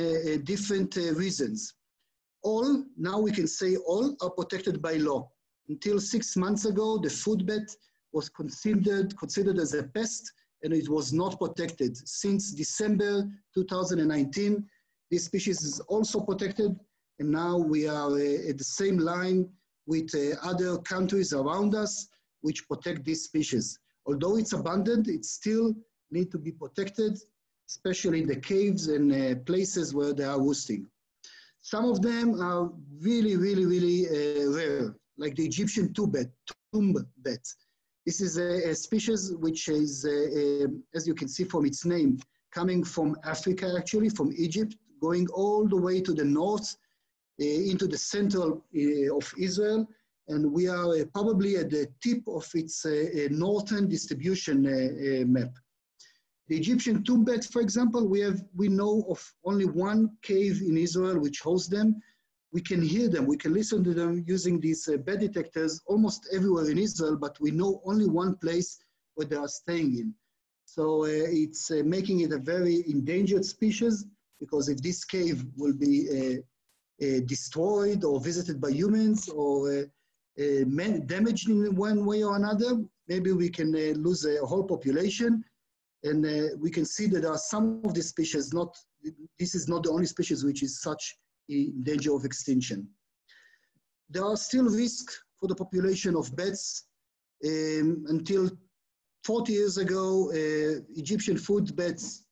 different reasons. All, now we can say all, are protected by law. Until 6 months ago, the food bat was considered as a pest, and it was not protected. Since December 2019, this species is also protected, and now we are at the same line with other countries around us which protect this species. Although it's abundant, it still needs to be protected, especially in the caves and places where they are roosting. Some of them are really, really, really rare, like the Egyptian tomb bat. This is a species which is, as you can see from its name, coming from Africa, actually, from Egypt, going all the way to the north, into the central of Israel. And we are probably at the tip of its northern distribution map. The Egyptian tomb bat, for example, we know of only one cave in Israel which hosts them. We can hear them, we can listen to them using these bat detectors almost everywhere in Israel, but we know only one place where they are staying in. So it's making it a very endangered species, because if this cave will be destroyed or visited by humans or damaged in one way or another, maybe we can lose a whole population. And we can see that there are some of these species, this is not the only species which is such in danger of extinction. There are still risks for the population of bats. Until 40 years ago, Egyptian food bats,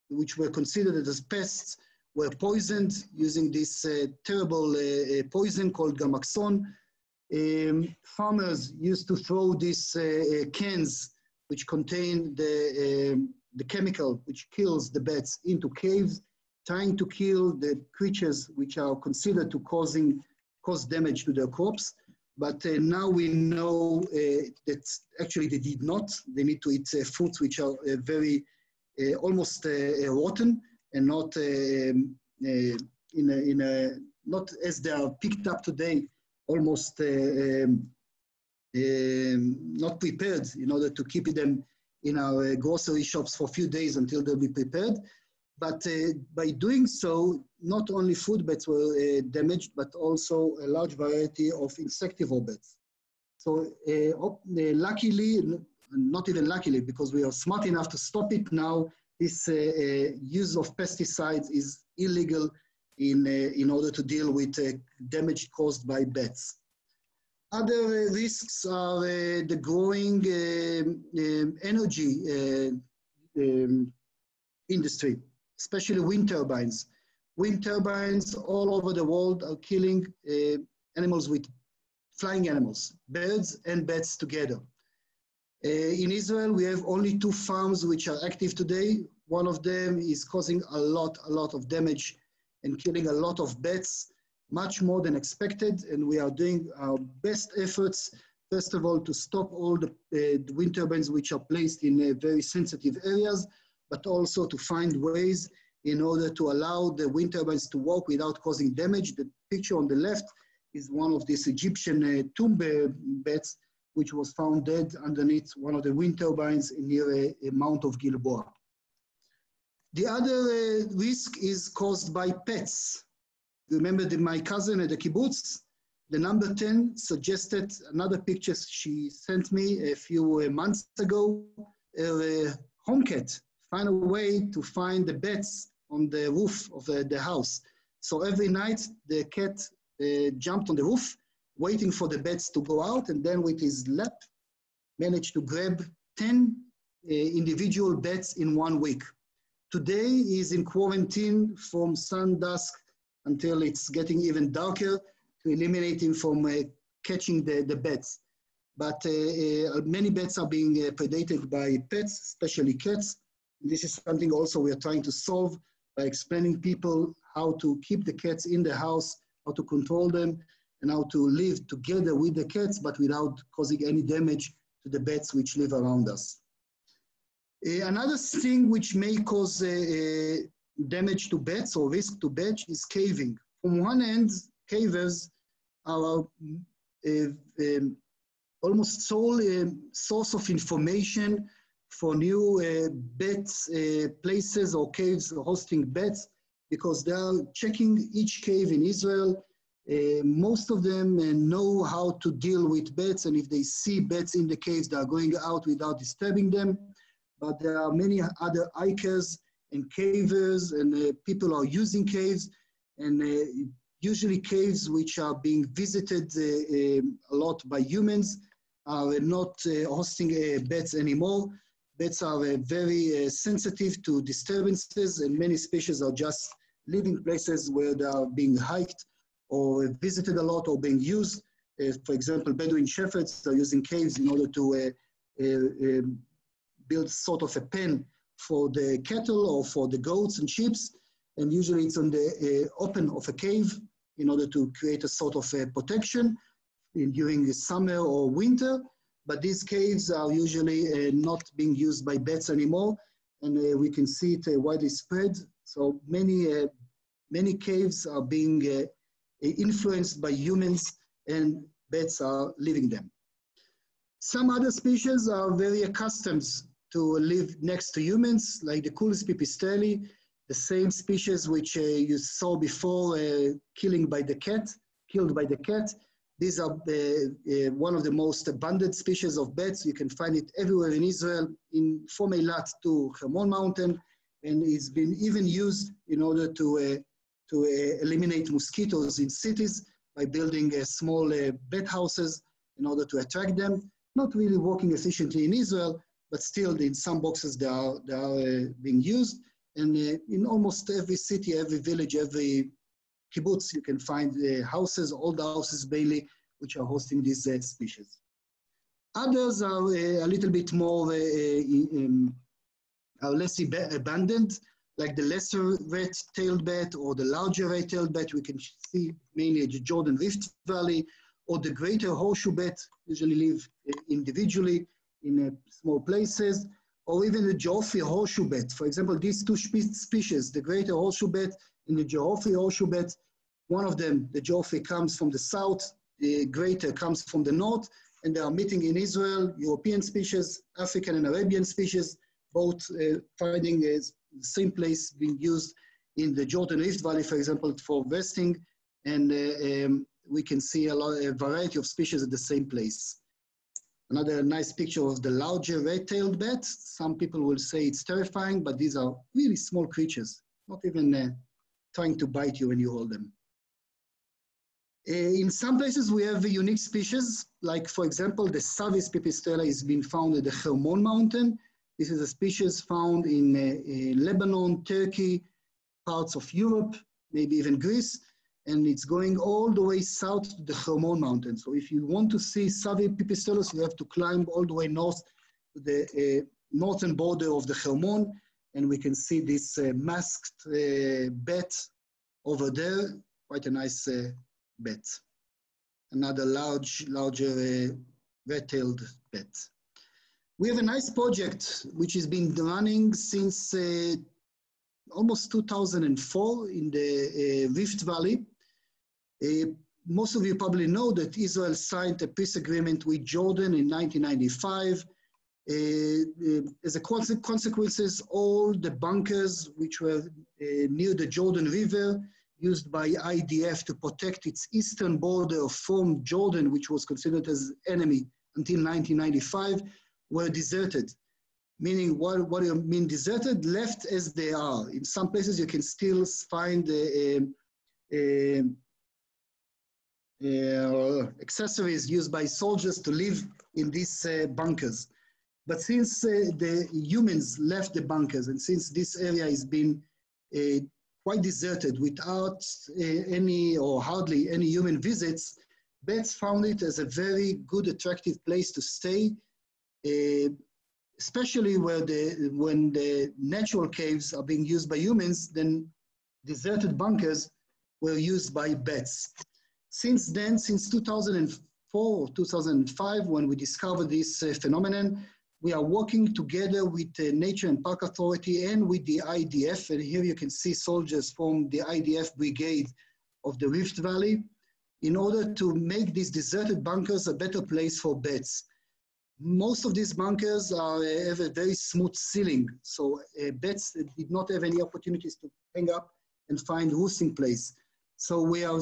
which were considered as pests, were poisoned using this terrible poison called gamaxon. Farmers used to throw these cans which contain the chemical which kills the bats into caves, trying to kill the creatures which are considered to cause damage to their crops. But now we know that actually they did not. They need to eat fruits which are very almost rotten, and not not as they are picked up today, almost not prepared, in order to keep them in our grocery shops for a few days until they'll be prepared. But by doing so, not only food bats were damaged, but also a large variety of insectivore bats. So luckily, not even luckily, because we are smart enough to stop it now, this use of pesticides is illegal in order to deal with damage caused by bats. Other risks are the growing energy industry, especially wind turbines. Wind turbines all over the world are killing animals flying animals, birds and bats together. In Israel, we have only 2 farms which are active today. One of them is causing a lot of damage and killing a lot of bats, much more than expected, and we are doing our best efforts, first of all, to stop all the wind turbines which are placed in very sensitive areas, but also to find ways in order to allow the wind turbines to work without causing damage. The picture on the left is one of these Egyptian tomb bats, which was found dead underneath one of the wind turbines near a Mount of Gilboa. The other risk is caused by pets. Remember my cousin at the kibbutz? The number 10 suggested another picture she sent me a few months ago. A home cat found a way to find the bats on the roof of the house. So every night the cat jumped on the roof, waiting for the bats to go out, and then with his lap managed to grab 10 individual bats in 1 week. Today he's in quarantine from sundusk until it's getting even darker, to eliminate him from catching the bats. But many bats are being predated by pets, especially cats. This is something also we are trying to solve by explaining people how to keep the cats in the house, how to control them, and how to live together with the cats, but without causing any damage to the bats which live around us. Another thing which may cause damage to bats or risk to bats is caving. From one end, cavers are almost sole source of information for new bats places or caves hosting bats, because they are checking each cave in Israel Most of them know how to deal with bats, and if they see bats in the caves, they are going out without disturbing them. But there are many other hikers and cavers, and people are using caves, and usually caves which are being visited a lot by humans are not hosting bats anymore. Bats are very sensitive to disturbances, and many species are just living places where they are being hiked or visited a lot or being used. For example, Bedouin shepherds are using caves in order to build sort of a pen for the cattle or for the goats and sheep. And usually it's on the open of a cave in order to create a sort of protection during the summer or winter. But these caves are usually not being used by bats anymore. And we can see it widely spread. So many caves are being influenced by humans, and bats are living them. Some other species are very accustomed to live next to humans, like the Kuhl pipistrelle, the same species which you saw before killed by the cat. These are one of the most abundant species of bats. You can find it everywhere in Israel, from Eilat to Hermon Mountain, and it's been even used in order to eliminate mosquitoes in cities by building small bat houses in order to attract them. Not really working efficiently in Israel, but still in some boxes they are being used. And in almost every city, every village, every kibbutz, you can find houses, old houses, mainly, which are hosting these species. Others are a little bit more, are less abundant, like the lesser red-tailed bat or the larger red-tailed bat. We can see mainly the Jordan Rift Valley, or the greater horseshoe bat, usually live individually in small places, or even the Geoffrey horseshoe bat. For example, these two species, the greater horseshoe bat and the Geoffrey horseshoe bat, one of them, the Geoffrey, comes from the south, the greater comes from the north, and they are meeting in Israel, European species, African and Arabian species, both finding the same place being used in the Jordan Rift Valley, for example, for vesting, and we can see a variety of species at the same place. Another nice picture of the larger red-tailed bat. Some people will say it's terrifying, but these are really small creatures, not even trying to bite you when you hold them. In some places, we have unique species, like, for example, the Savis pipistrelle is being found at the Hermon Mountain. This is a species found in Lebanon, Turkey, parts of Europe, maybe even Greece, and it's going all the way south to the Hermon Mountain. So if you want to see Savis pipistrellus, you have to climb all the way north to the northern border of the Hermon, and we can see this masked bat over there, quite a nice bat. Another larger red-tailed bat. We have a nice project which has been running since almost 2004 in the Rift Valley. Most of you probably know that Israel signed a peace agreement with Jordan in 1995. As a consequences, all the bunkers which were near the Jordan River, used by IDF to protect its eastern border from Jordan, which was considered as enemy until 1995, were deserted. Meaning, what do you mean deserted? Left as they are. In some places, you can still find accessories used by soldiers to live in these bunkers. But since the humans left the bunkers, and since this area has been quite deserted without any or hardly any human visits, bats found it as a very good, attractive place to stay, especially when the natural caves are being used by humans, then deserted bunkers were used by bats. Since then, since 2004 or 2005, when we discovered this phenomenon, we are working together with the Nature and Park Authority and with the IDF, and here you can see soldiers from the IDF brigade of the Rift Valley, in order to make these deserted bunkers a better place for bats. Most of these bunkers have a very smooth ceiling, so bats did not have any opportunities to hang up and find roosting place. So we are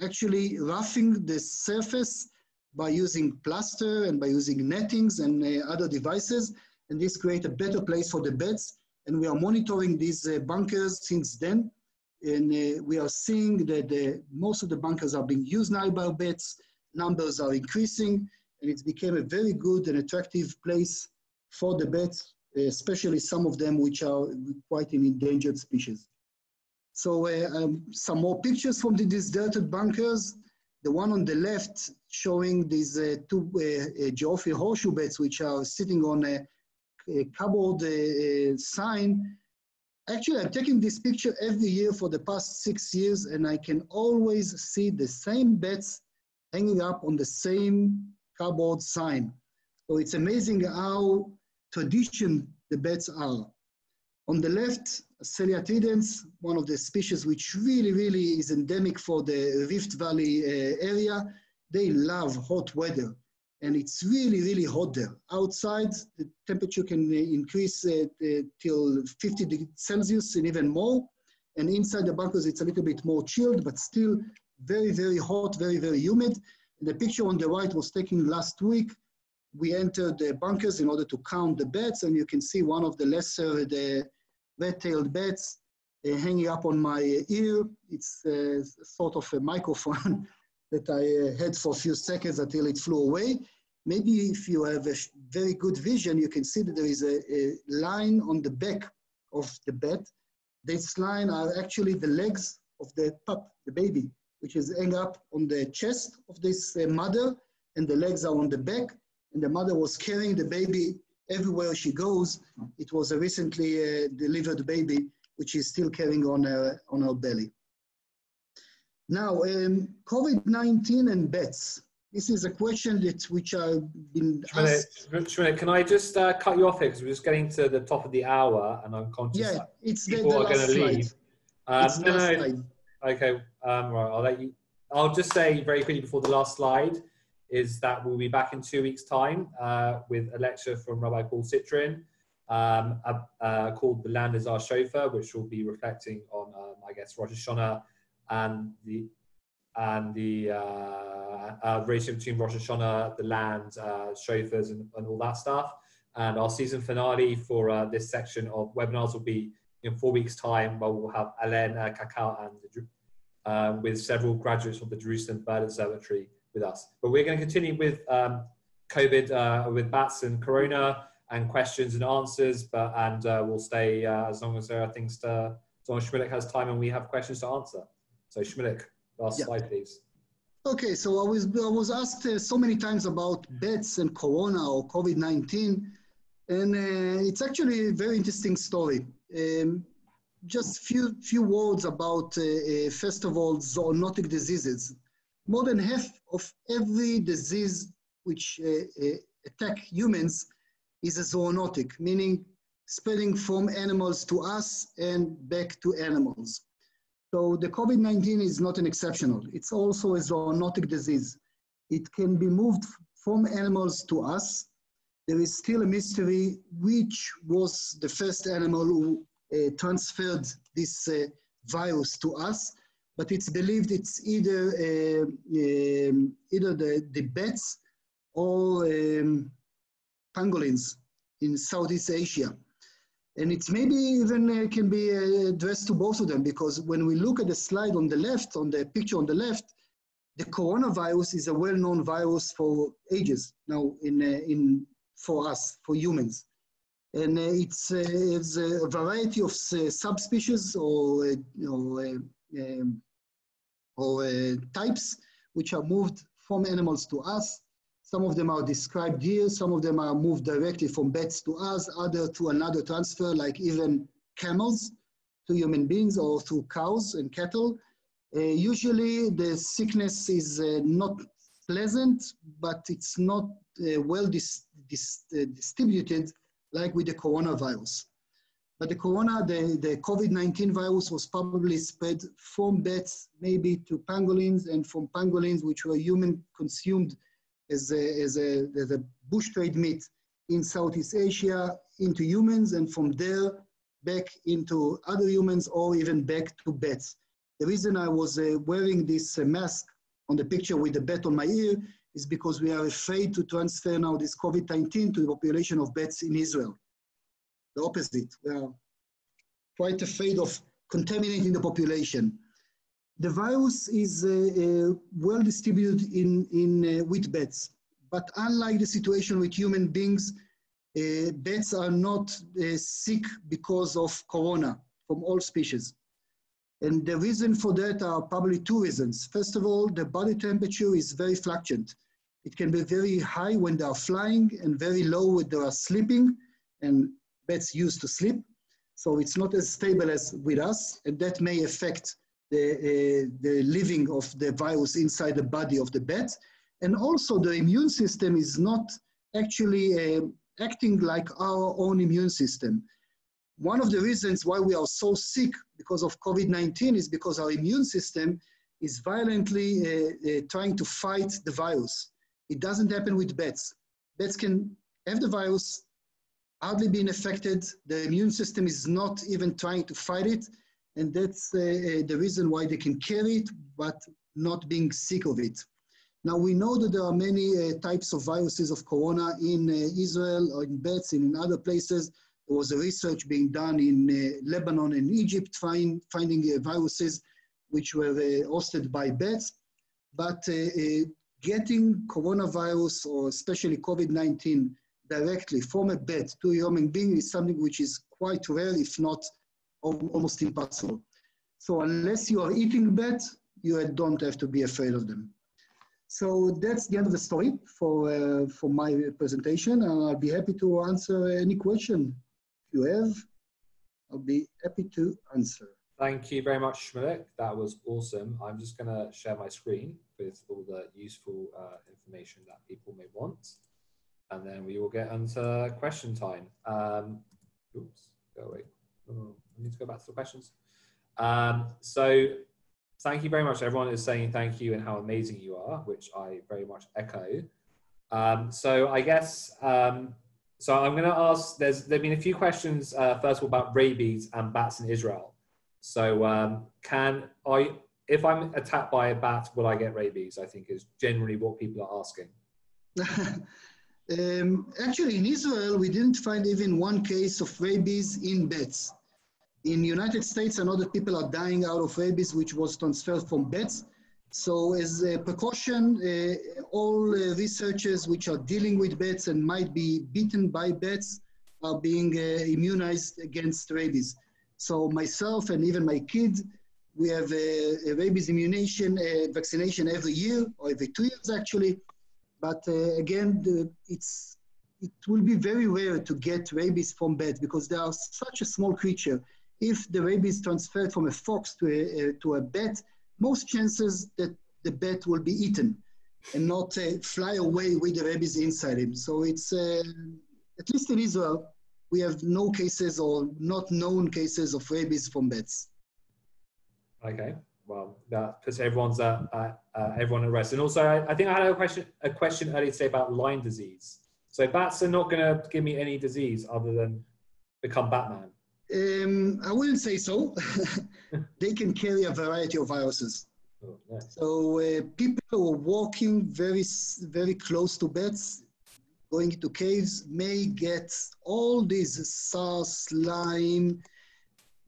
actually roughing the surface by using plaster and by using nettings and other devices, and this creates a better place for the beds. And we are monitoring these bunkers since then, and we are seeing that most of the bunkers are being used now by beds, numbers are increasing, and it's become a very good and attractive place for the beds, especially some of them which are quite an endangered species. So some more pictures from the deserted bunkers. The one on the left showing these two Geoffrey horseshoe beds which are sitting on a cupboard sign. Actually, I'm taking this picture every year for the past 6 years, and I can always see the same beds hanging up on the same cupboard sign. So it's amazing how traditional the beds are. On the left, Celiatidens, one of the species which really is endemic for the Rift Valley area. They love hot weather, and it's really hot there. Outside, the temperature can increase till 50 degrees Celsius and even more. And inside the bunkers, it's a little bit more chilled, but still very hot, very humid. And the picture on the right was taken last week. We entered the bunkers in order to count the beds, and you can see one of the lesser, the red-tailed beds hanging up on my ear. It's sort of a microphone that I had for a few seconds until it flew away. Maybe if you have a very good vision, you can see that there is a line on the back of the bed. This line are actually the legs of the pup, the baby, which is hanging up on the chest of this mother, and the legs are on the back. And the mother was carrying the baby everywhere she goes. It was a recently delivered baby, which she's still carrying on her belly. Now, COVID-19 and beds. This is a question which I've been asked. Shmulik, can I just cut you off here, because we're just getting to the top of the hour, and I'm conscious that it's people are going to leave. Slide. Okay, right, I'll just say very quickly before the last slide is that we'll be back in 2 weeks' time with a lecture from Rabbi Kuhl called "The Land is Our Shofar," which will be reflecting on, I guess, Rosh Hashanah and the relationship between Rosh Hashanah, the land, shofars, and all that stuff. And our season finale for this section of webinars will be in 4 weeks' time, where we'll have Alain Kakao and with several graduates from the Jerusalem Bird Observatory with us. But we're going to continue with COVID, with bats and corona, and questions and answers. And we'll stay as long as there are things to, as long as Shmulik has time and we have questions to answer. So Shmulik, last slide, please. Okay, so I was asked so many times about bats and corona or COVID-19, and it's actually a very interesting story. Just few words about, first of all, zoonotic diseases. More than half of every disease which attack humans is a zoonotic, meaning spreading from animals to us and back to animals. So the COVID-19 is not an exceptional. It's also a zoonotic disease. It can be moved from animals to us. There is still a mystery which was the first animal who transferred this virus to us, but it's believed it's either the bats or pangolins in Southeast Asia. And it's maybe even can be addressed to both of them, because when we look at the slide on the left, on the picture on the left, the coronavirus is a well-known virus for ages now for us, for humans. And it's a variety of subspecies or types which are moved from animals to us. Some of them are described here. Some of them are moved directly from bats to us, other to another transfer, like even camels to human beings or through cows and cattle. Usually the sickness is not pleasant, but it's not well distributed like with the coronavirus. But the COVID-19 virus was probably spread from bats maybe to pangolins, and from pangolins which were human consumed as a bush trade meat in Southeast Asia into humans, and from there back into other humans or even back to bats. The reason I was wearing this mask on the picture with the bat on my ear is because we are afraid to transfer now this COVID-19 to the population of bats in Israel. The opposite. We are quite afraid of contaminating the population. The virus is well distributed with bats, but unlike the situation with human beings, bats are not sick because of corona from all species. And the reason for that are probably two reasons. First of all, the body temperature is very fluctuant. It can be very high when they are flying and very low when they are sleeping, and bats used to sleep. So it's not as stable as with us, and that may affect the living of the virus inside the body of the bat. And also the immune system is not actually acting like our own immune system. One of the reasons why we are so sick because of COVID-19 is because our immune system is violently trying to fight the virus. It doesn't happen with bats. Bats can have the virus, hardly being affected. The immune system is not even trying to fight it. And that's the reason why they can carry it, but not being sick of it. Now, we know that there are many types of viruses of corona in Israel or in bats and in other places. There was a research being done in Lebanon and Egypt, finding viruses which were hosted by bats. But getting coronavirus, or especially COVID-19, directly from a bat to a human being is something which is quite rare, if not almost impossible. So unless you are eating bat, you don't have to be afraid of them. So that's the end of the story for my presentation, and I'll be happy to answer any question you have. I'll be happy to answer. Thank you very much, Shmulik. That was awesome. I'm just going to share my screen with all the useful information that people may want, and then we will get into question time. Oops, go away. Oh, I need to go back to the questions. So thank you very much. Everyone is saying thank you and how amazing you are, which I very much echo. So I guess, so I'm going to ask, there've been a few questions, first of all, about rabies and bats in Israel. So if I'm attacked by a bat, will I get rabies? I think is generally what people are asking. Actually, in Israel, we didn't find even one case of rabies in bats. In the United States, I know that people are dying out of rabies, which was transferred from bats. So as a precaution, all researchers which are dealing with bats and might be bitten by bats are being immunized against rabies. So myself and even my kids, we have a rabies vaccination every year, or every 2 years actually. But again, it will be very rare to get rabies from bats because they are such a small creature. If the rabies transferred from a fox to a bat, most chances that the bat will be eaten and not fly away with the rabies inside him. So it's, at least in Israel, we have no cases or not known cases of rabies from bats. Okay, well, that puts everyone at rest. And also, I think I had a question earlier today about Lyme disease. So bats are not going to give me any disease other than become Batman. I wouldn't say so. They can carry a variety of viruses. Oh, nice. So people who are walking very, very close to bats, going into caves, may get all these SARS, Lyme,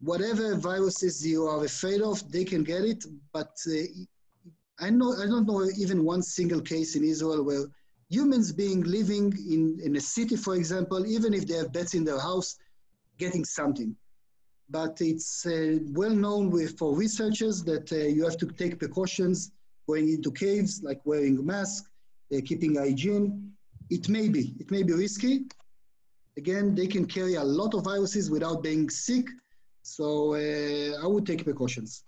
whatever viruses you are afraid of, they can get it. But I don't know even one single case in Israel where humans living in a city, for example, even if they have bats in their house, getting something. But it's well known for researchers that you have to take precautions going into caves, like wearing a mask, keeping hygiene. It may be risky. Again, they can carry a lot of viruses without being sick. So I would take precautions.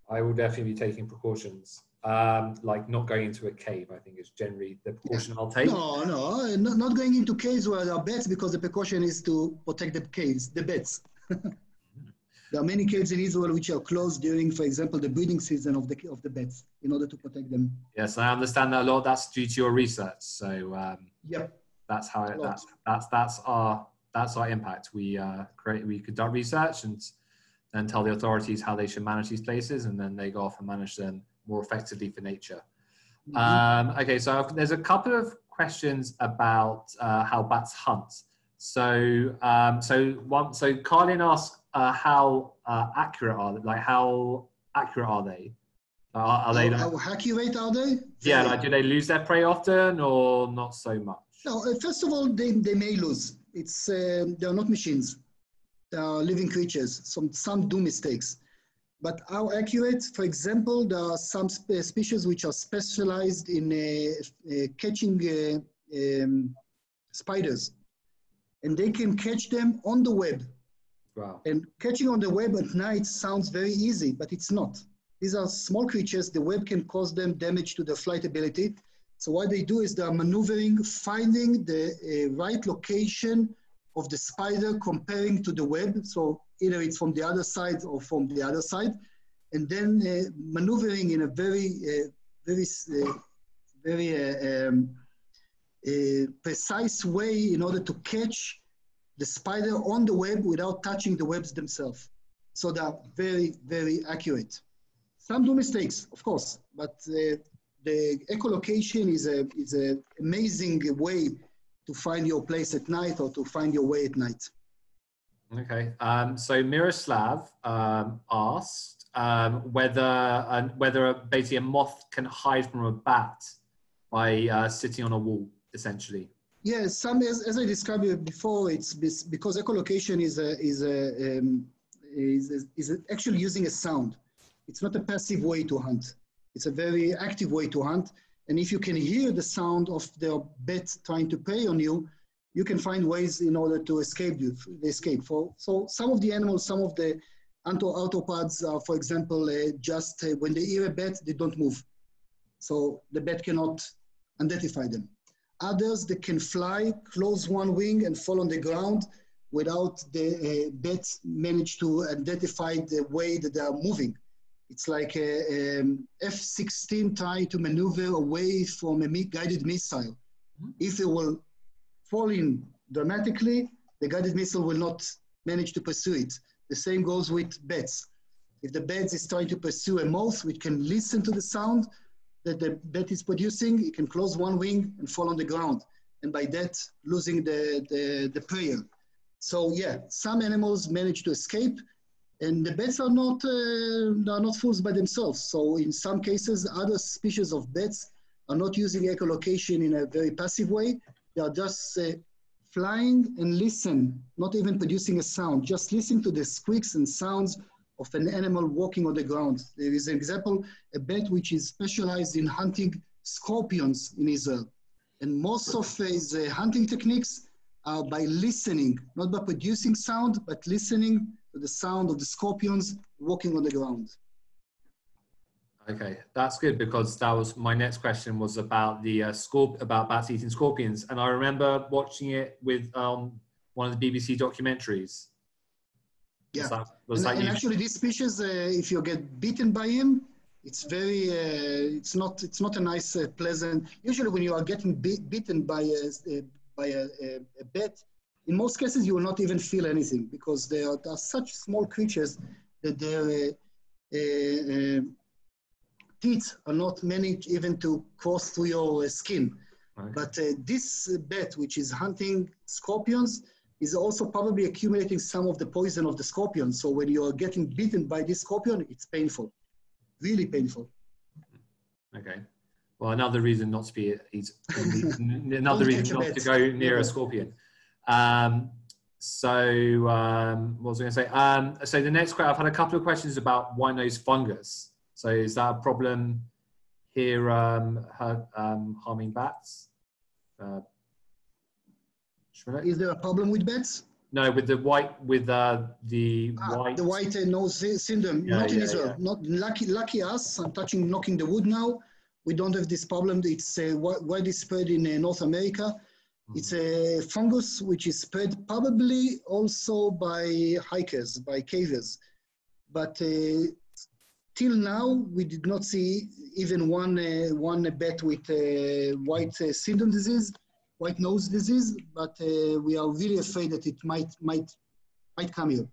I will definitely be taking precautions. Like not going into a cave, I think is generally the precaution I'll take. No, not going into caves where there are bats, because the precaution is to protect the bats. There are many caves in Israel which are closed during, for example, the breeding season of the bats, in order to protect them. Yes, I understand that a lot. That's due to your research. So yep, that's how that's our impact. We conduct research and and tell the authorities how they should manage these places, and then they go off and manage them more effectively for nature. Okay, so there's a couple of questions about how bats hunt. So, Carlin asked how accurate are they? Like, how accurate are they? Are they? How accurate are they? Yeah, like, do they lose their prey often or not so much? No, first of all, they may lose. It's they are not machines. They are living creatures. Some do mistakes. But how accurate? For example, there are some species which are specialized in catching spiders. And they can catch them on the web. Wow. And catching on the web at night sounds very easy, but it's not. These are small creatures. The web can cause them damage to their flight ability. So what they do is they are maneuvering, finding the right location of the spider, comparing to the web. So either it's from the other side or from the other side, and then maneuvering in a very precise way in order to catch the spider on the web without touching the webs themselves. So they are very, very accurate. Some do mistakes, of course, but the echolocation is an amazing way to find your place at night or to find your way at night. Okay, so Miroslav asked whether basically a moth can hide from a bat by sitting on a wall, essentially. Yes, as I described before, it's because echolocation is actually using a sound. It's not a passive way to hunt. It's a very active way to hunt. And if you can hear the sound of the bat trying to prey on you, you can find ways in order to escape. So some of the animals, some of the arthropods are, for example, just when they hear a bat, they don't move. So the bat cannot identify them. Others, they can fly, close one wing and fall on the ground without the bat manage to identify the way that they are moving. It's like a F-16 trying to maneuver away from a guided missile. If it will fall in dramatically, the guided missile will not manage to pursue it. The same goes with bats. If the bat is trying to pursue a moth, which can listen to the sound that the bat is producing, it can close one wing and fall on the ground, and by that, losing the prey. So yeah, some animals manage to escape, and the bats are not fools by themselves. So in some cases, other species of bats are not using echolocation in a very passive way. They are just flying and listen, not even producing a sound, just listen to the squeaks and sounds of an animal walking on the ground. There is an example, a bat which is specialized in hunting scorpions in Israel. And most of his hunting techniques are by listening, not by producing sound, but listening to the sound of the scorpions walking on the ground. Okay, that's good, because that was my next question was about the about bats eating scorpions, and I remember watching it with one of the BBC documentaries. Yeah, and actually, this species, if you get bitten by him, it's very, it's not a nice, pleasant. Usually, when you are getting bitten by a bat, in most cases, you will not even feel anything, because they are such small creatures that their teeth are not managed even to cross through your skin. Okay. But this bat, which is hunting scorpions, is also probably accumulating some of the poison of the scorpion. So when you are getting bitten by this scorpion, it's painful, really painful. Okay. Well, another reason not to be another reason not to go near a scorpion. What was I going to say? So the next question, I've had a couple of questions about white-nose fungus. So is that a problem here, harming bats? Is there a problem with bats? No, with the white nose syndrome. Yeah, not in Israel. Yeah. Not lucky us. I'm knocking the wood now. We don't have this problem. It's widely spread in North America. Mm-hmm. It's a fungus which is spread probably also by hikers, by cavers. But till now, we did not see even one bat with white syndrome disease, white nose disease, but we are really afraid that it might come here.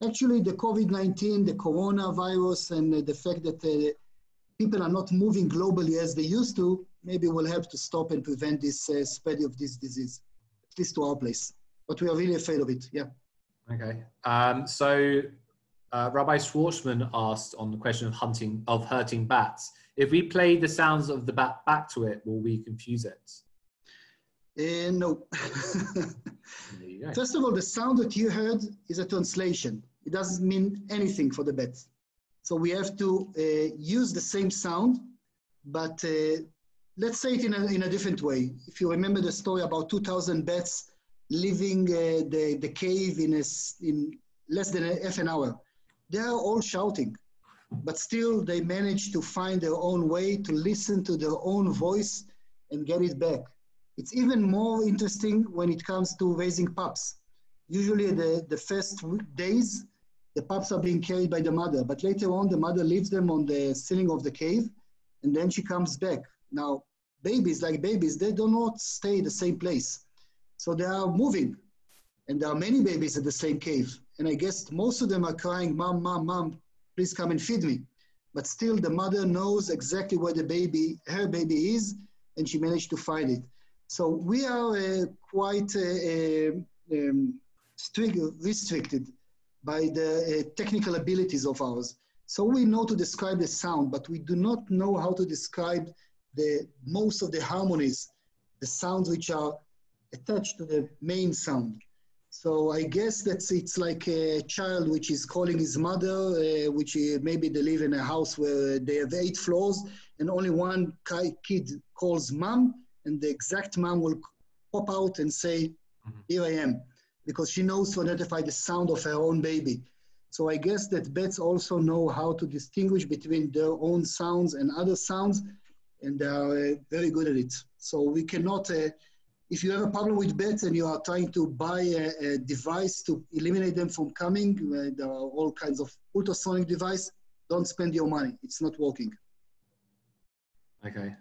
Actually, the COVID-19, the coronavirus, and the fact that people are not moving globally as they used to, maybe will help to stop and prevent this spread of this disease, at least to our place. But we are really afraid of it, yeah. Okay. Rabbi Schwartzman asked on the question of hurting bats, if we play the sounds of the bat back to it, will we confuse it? No. There you go. First of all, the sound that you heard is a translation. It doesn't mean anything for the bats. So we have to use the same sound, but let's say it in a different way. If you remember the story about 2,000 bats leaving the cave in less than half an hour, they are all shouting, but still they manage to find their own way to listen to their own voice and get it back. It's even more interesting when it comes to raising pups. Usually the first days, the pups are being carried by the mother, but later on the mother leaves them on the ceiling of the cave and then she comes back. Now, babies, like babies, they do not stay in the same place. So they are moving, and there are many babies at the same cave. And I guess most of them are crying, "Mom, mom, mom, please come and feed me." But still the mother knows exactly where her baby is, and she managed to find it. So we are quite restricted by the technical abilities of ours. So we know to describe the sound, but we do not know how to describe most of the harmonies, the sounds which are attached to the main sound. So I guess it's like a child which is calling his mother, which maybe they live in a house where they have 8 floors, and only one kid calls mom, and the exact mom will pop out and say, "Here I am," because she knows to identify the sound of her own baby. So I guess that bats also know how to distinguish between their own sounds and other sounds, and they are very good at it. So we cannot, if you have a problem with bats and you are trying to buy a device to eliminate them from coming, there are all kinds of ultrasonic device, don't spend your money. It's not working. Okay.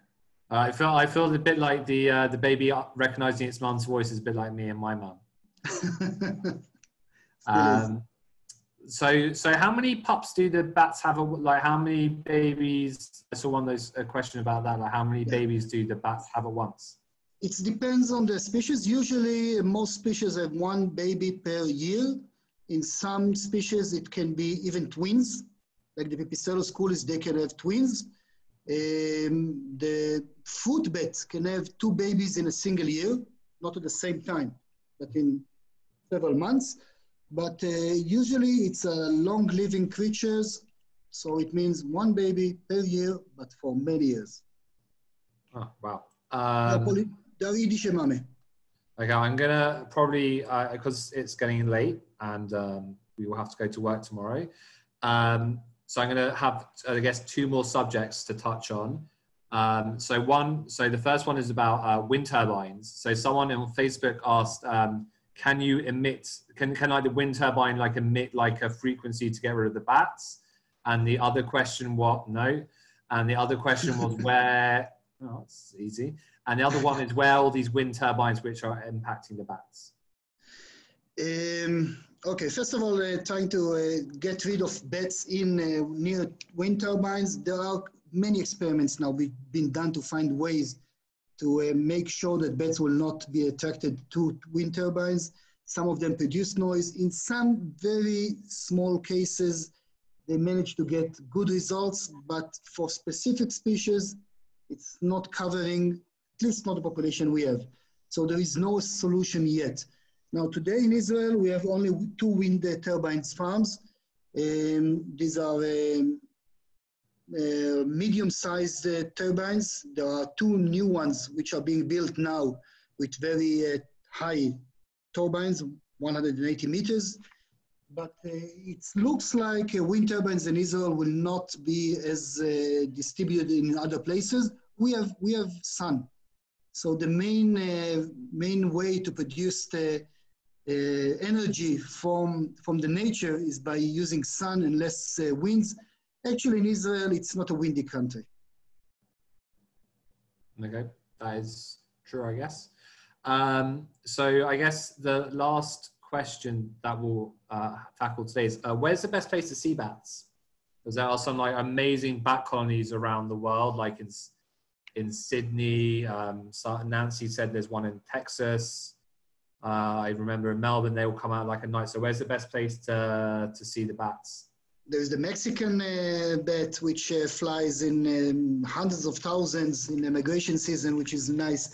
I feel a bit like the baby recognizing its mom's voice is a bit like me and my mom. So how many pups do the bats have? Like how many babies? I saw one of those a question about that. Like how many babies do the bats have at once? It depends on the species. Usually, most species have 1 baby per year. In some species, it can be even twins. Like the pipistrelle Kuhl, they can have twins. The fruit bat can have 2 babies in a single year, not at the same time, but in several months. But usually it's long-living creatures, so it means 1 baby per year, but for many years. Oh, wow. Okay, I'm gonna probably, because it's getting late and we will have to go to work tomorrow. So I'm gonna have, I guess, 2 more subjects to touch on. So the first one is about wind turbines. So someone on Facebook asked, can the wind turbine like emit like a frequency to get rid of the bats? And the other question no. And the other question was where, oh, it's easy. And the other one is where all these wind turbines which are impacting the bats. Okay, first of all, trying to get rid of bats in near wind turbines. There are many experiments now been done to find ways to make sure that bats will not be attracted to wind turbines. Some of them produce noise. In some very small cases, they manage to get good results, but for specific species, it's not covering, at least not the population we have. So there is no solution yet. Now today in Israel, we have only 2 wind turbines farms. These are medium-sized turbines. There are 2 new ones which are being built now with very high turbines, 180 meters. But it looks like wind turbines in Israel will not be as distributed in other places. We have sun. So the main way to produce the energy from the nature is by using sun and less winds. Actually, in Israel, it's not a windy country. Okay, that is true, I guess. So I guess the last question that we'll tackle today is, where's the best place to see bats? Because there are some like amazing bat colonies around the world, like in Sydney. Nancy said there's one in Texas. I remember in Melbourne, they will come out like at night. So where's the best place to see the bats? There's the Mexican bat, which flies in hundreds of thousands in the migration season, which is nice.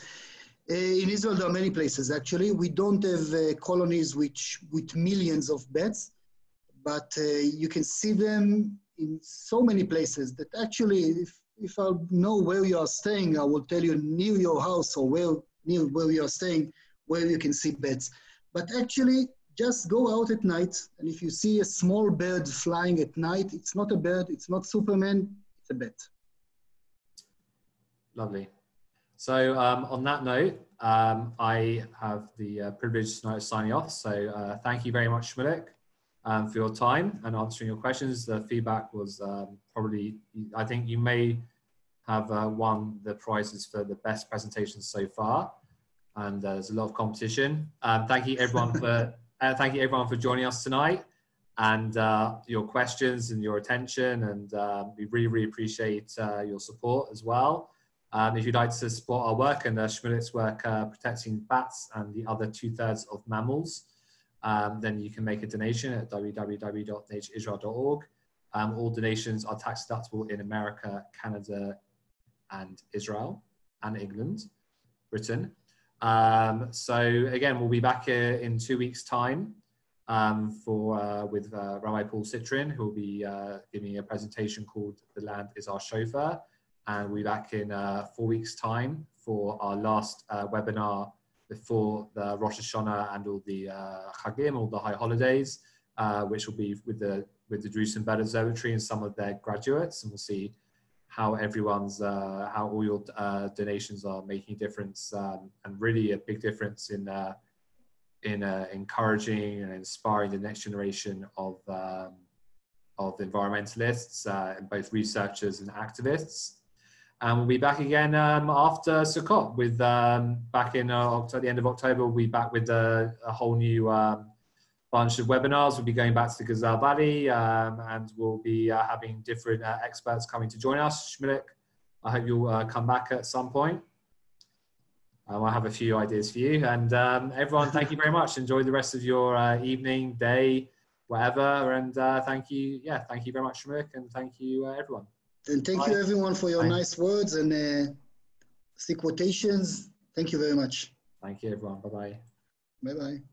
In Israel, there are many places, actually. We don't have colonies with millions of bats, but you can see them in so many places that actually, if I know where you are staying, I will tell you near your house or near where you are staying, where you can see bats. But actually, just go out at night, and if you see a small bird flying at night, it's not a bird, it's not Superman, it's a bat. Lovely. So on that note, I have the privilege tonight of signing off. So thank you very much, Shmulik, for your time and answering your questions. The feedback was probably, I think you may have won the prizes for the best presentations so far. And there's a lot of competition. Thank you everyone for joining us tonight and your questions and your attention. And we really, really appreciate your support as well. If you'd like to support our work and Shmulik's work protecting bats and the other 2/3 of mammals, then you can make a donation at www.natureisrael.org. All donations are tax deductible in America, Canada, and Israel, and England, Britain. So again, we'll be back in 2 weeks' time with Rabbi Paul Citrin, who will be giving a presentation called "The Land is Our Chauffeur." And we'll be back in 4 weeks' time for our last webinar before the Rosh Hashanah and all the Chagim, all the high holidays, which will be with the Jerusalem Bird Observatory and some of their graduates. And we'll see how how all your donations are making a difference, and really a big difference in encouraging and inspiring the next generation of environmentalists, and both researchers and activists. And we'll be back again after Sukkot with back in the end of October. We'll be back with a whole new bunch of webinars. We'll be going back to the Gazelle Valley, and we'll be having different experts coming to join us. Shmulik, I hope you'll come back at some point. I have a few ideas for you. And everyone, thank you very much. Enjoy the rest of your evening, day, whatever. And thank you. Yeah, thank you very much, Shmulik, and thank you, everyone. And thank you everyone for your nice words and quotations. Thank you very much. Thank you, everyone. Bye-bye. Bye-bye.